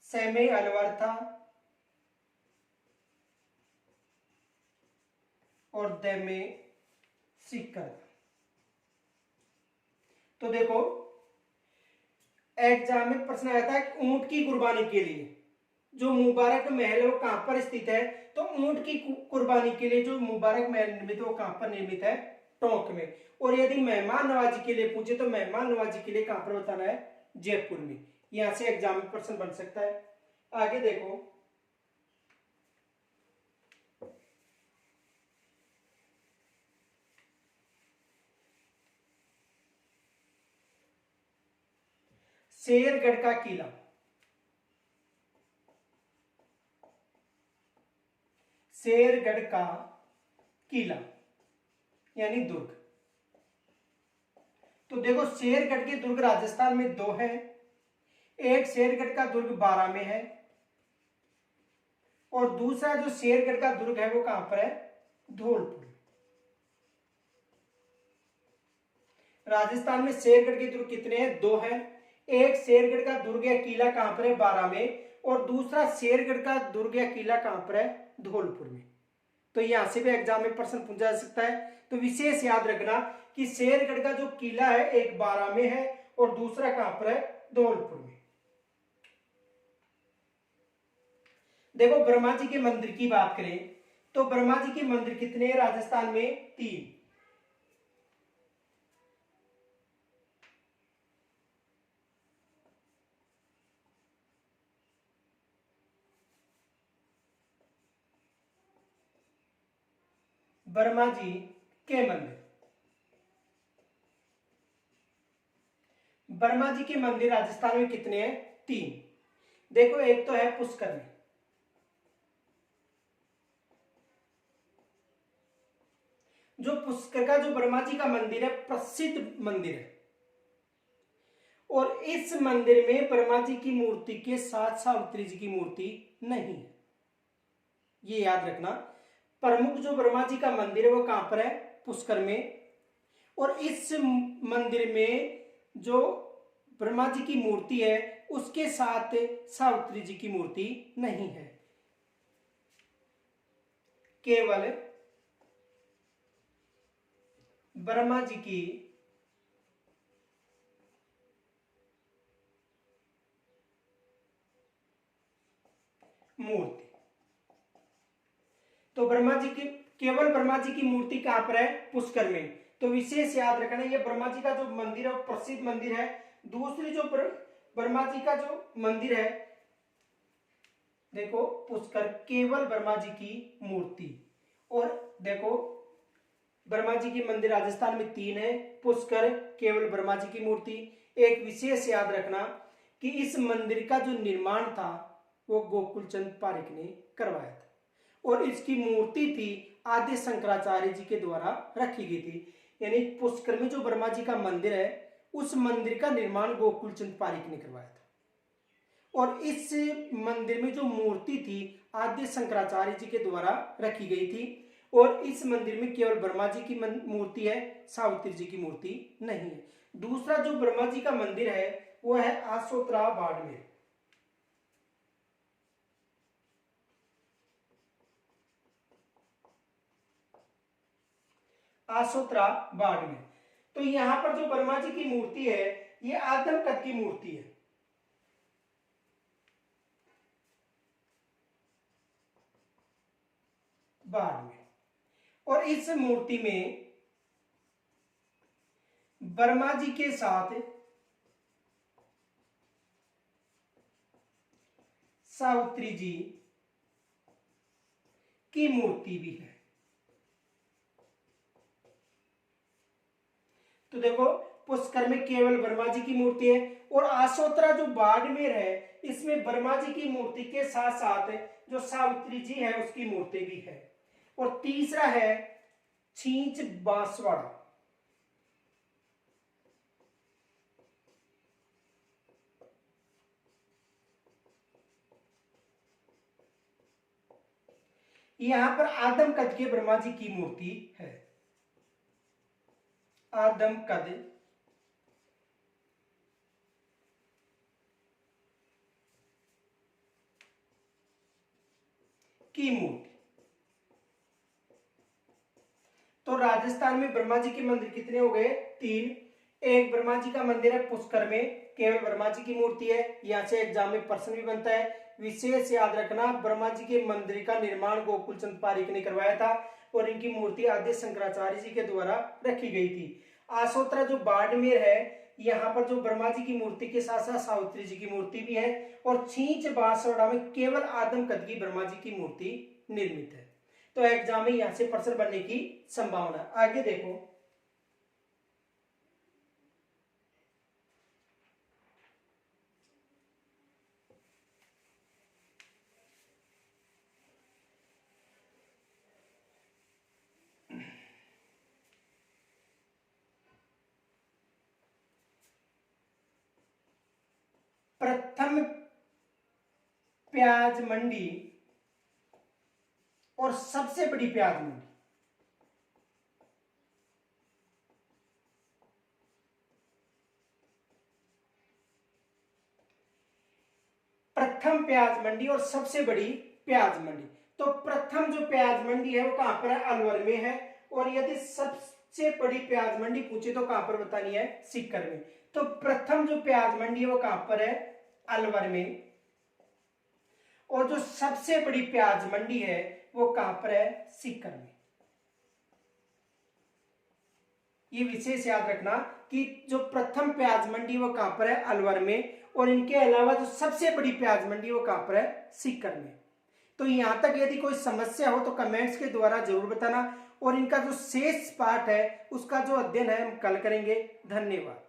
सी में अलवर था और द में सीकर था। तो देखो एग्जाम में प्रश्न आया था कि ऊंट की कुर्बानी के लिए जो मुबारक महल है वो कहां पर स्थित है? तो ऊंट की कुर्बानी के लिए जो मुबारक महल निर्मित है वो कहां पर निर्मित है? टोंक में। और यदि मेहमान नवाजी के लिए पूछे तो मेहमान नवाजी के लिए कहां पर बताना है? जयपुर में। यहां से एग्जाम में प्रश्न बन सकता है। आगे देखो, शेरगढ़ का किला। शेरगढ़ का किला यानी दुर्ग। तो देखो शेरगढ़ के दुर्ग राजस्थान में दो हैं। एक शेरगढ़ का दुर्ग बारां में है और दूसरा जो शेरगढ़ का दुर्ग है वो कहां पर है? धौलपुर। राजस्थान में शेरगढ़ के दुर्ग कितने हैं? दो हैं। एक शेरगढ़ का दुर्ग या किला कहां पर है? बारां में। और दूसरा शेरगढ़ का दुर्ग या किला कहां पर है? धौलपुर में। तो यहां से भी एग्जाम में प्रश्न पूछा जा सकता है। तो विशेष याद रखना कि शेरगढ़ का जो किला है एक बारां में है और दूसरा कहां पर है? धौलपुर में। देखो ब्रह्मा जी के मंदिर की बात करें तो ब्रह्मा जी के मंदिर कितने हैं राजस्थान में? 3। ब्रह्मा जी के मंदिर वर्मा जी के मंदिर राजस्थान में कितने हैं? 3। देखो एक तो है पुष्कर में, जो पुष्कर का जो वर्मा जी का मंदिर है प्रसिद्ध मंदिर है, और इस मंदिर में वर्मा जी की मूर्ति के साथ सावित्री जी की मूर्ति नहीं है, ये याद रखना। प्रमुख जो वर्मा जी का मंदिर है वो कहां पर है? पुष्कर में। और इस मंदिर में जो ब्रह्मा जी की मूर्ति है उसके साथ सावित्री जी की मूर्ति नहीं है, केवल ब्रह्मा जी की मूर्ति। तो ब्रह्मा जी की, केवल ब्रह्मा जी की मूर्ति कहां पर है? पुष्कर में। तो विशेष याद रखना, ये ब्रह्मा जी का जो मंदिर है वो प्रसिद्ध मंदिर है। दूसरी जो ब्रह्मा जी का जो मंदिर है, देखो पुष्कर, केवल ब्रह्मा जी की मूर्ति। और देखो ब्रह्मा जी की मंदिर राजस्थान में 3 है, पुष्कर, केवल ब्रह्मा जी की मूर्ति। एक विशेष याद रखना कि इस मंदिर का जो निर्माण था वो गोकुल चंद पारिक ने करवाया था, और इसकी मूर्ति थी आद्य शंकराचार्य जी के द्वारा रखी गई थी। यानी पुष्कर में जो ब्रह्मा जी का मंदिर है उस मंदिर का निर्माण गोकुल चंद पारिक ने करवाया था, और इस मंदिर में जो मूर्ति थी आद्य शंकराचार्य जी के द्वारा रखी गई थी, और इस मंदिर में केवल ब्रह्मा जी की मूर्ति है, सावित्री जी की मूर्ति नहीं है। दूसरा जो ब्रह्मा जी का मंदिर है वो है आसोत्रा बाड़मेर। आसोत्रा बाड़मेर। तो यहां पर जो ब्रह्मा जी की मूर्ति है ये आदम कद की मूर्ति है, बाड़मेर। और इस मूर्ति में ब्रह्मा जी के साथ सावित्री जी की मूर्ति भी है। तो देखो पुष्कर में केवल ब्रह्मा जी की मूर्ति है, और आसोत्रा जो बाड़मेर है इसमें ब्रह्मा जी की मूर्ति के साथ साथ जो सावित्री जी है उसकी मूर्ति भी है। और तीसरा है छींच बांसवाड़ा। यहां पर आदम कद के ब्रह्मा जी की मूर्ति है, आदम कद की मूर्ति। तो राजस्थान में ब्रह्मा जी के मंदिर कितने हो गए? 3। एक ब्रह्मा जी का मंदिर है पुष्कर में, केवल ब्रह्मा जी की मूर्ति है, यहां से एग्जाम में प्रश्न भी बनता है। विशेष याद रखना, ब्रह्मा जी के मंदिर का निर्माण गोकुल चंद पारिक ने करवाया था, और इनकी मूर्ति आद्य शंकराचार्य जी के द्वारा रखी गई थी। आसोत्रा जो बाड़मेर है यहाँ पर जो ब्रह्मा जी की मूर्ति के साथ साथ सावित्री जी की मूर्ति भी है, और छींच बांसवाड़ा में केवल आदम कद की ब्रह्मा जी की मूर्ति निर्मित है। तो एग्जाम में यहां से प्रश्न बनने की संभावना। आगे देखो, प्रथम प्याज मंडी और सबसे बड़ी प्याज मंडी। प्रथम प्याज मंडी और सबसे बड़ी प्याज मंडी। तो प्रथम जो प्याज मंडी है वो कहां पर है? अलवर में है। और यदि सबसे बड़ी प्याज मंडी पूछे तो कहां पर बतानी है? सीकर में। तो प्रथम जो प्याज मंडी है वो कहां पर है? अलवर में। और जो सबसे बड़ी प्याज मंडी है वो कहां पर है? सीकर में। ये विशेष याद रखना कि जो प्रथम प्याज मंडी वो कहां पर है? अलवर में। और इनके अलावा जो सबसे बड़ी प्याज मंडी वो कहां पर है? सीकर में। तो यहां तक यदि कोई समस्या हो तो कमेंट्स के द्वारा जरूर बताना, और इनका जो शेष पार्ट है उसका जो अध्ययन है हम कल करेंगे। धन्यवाद।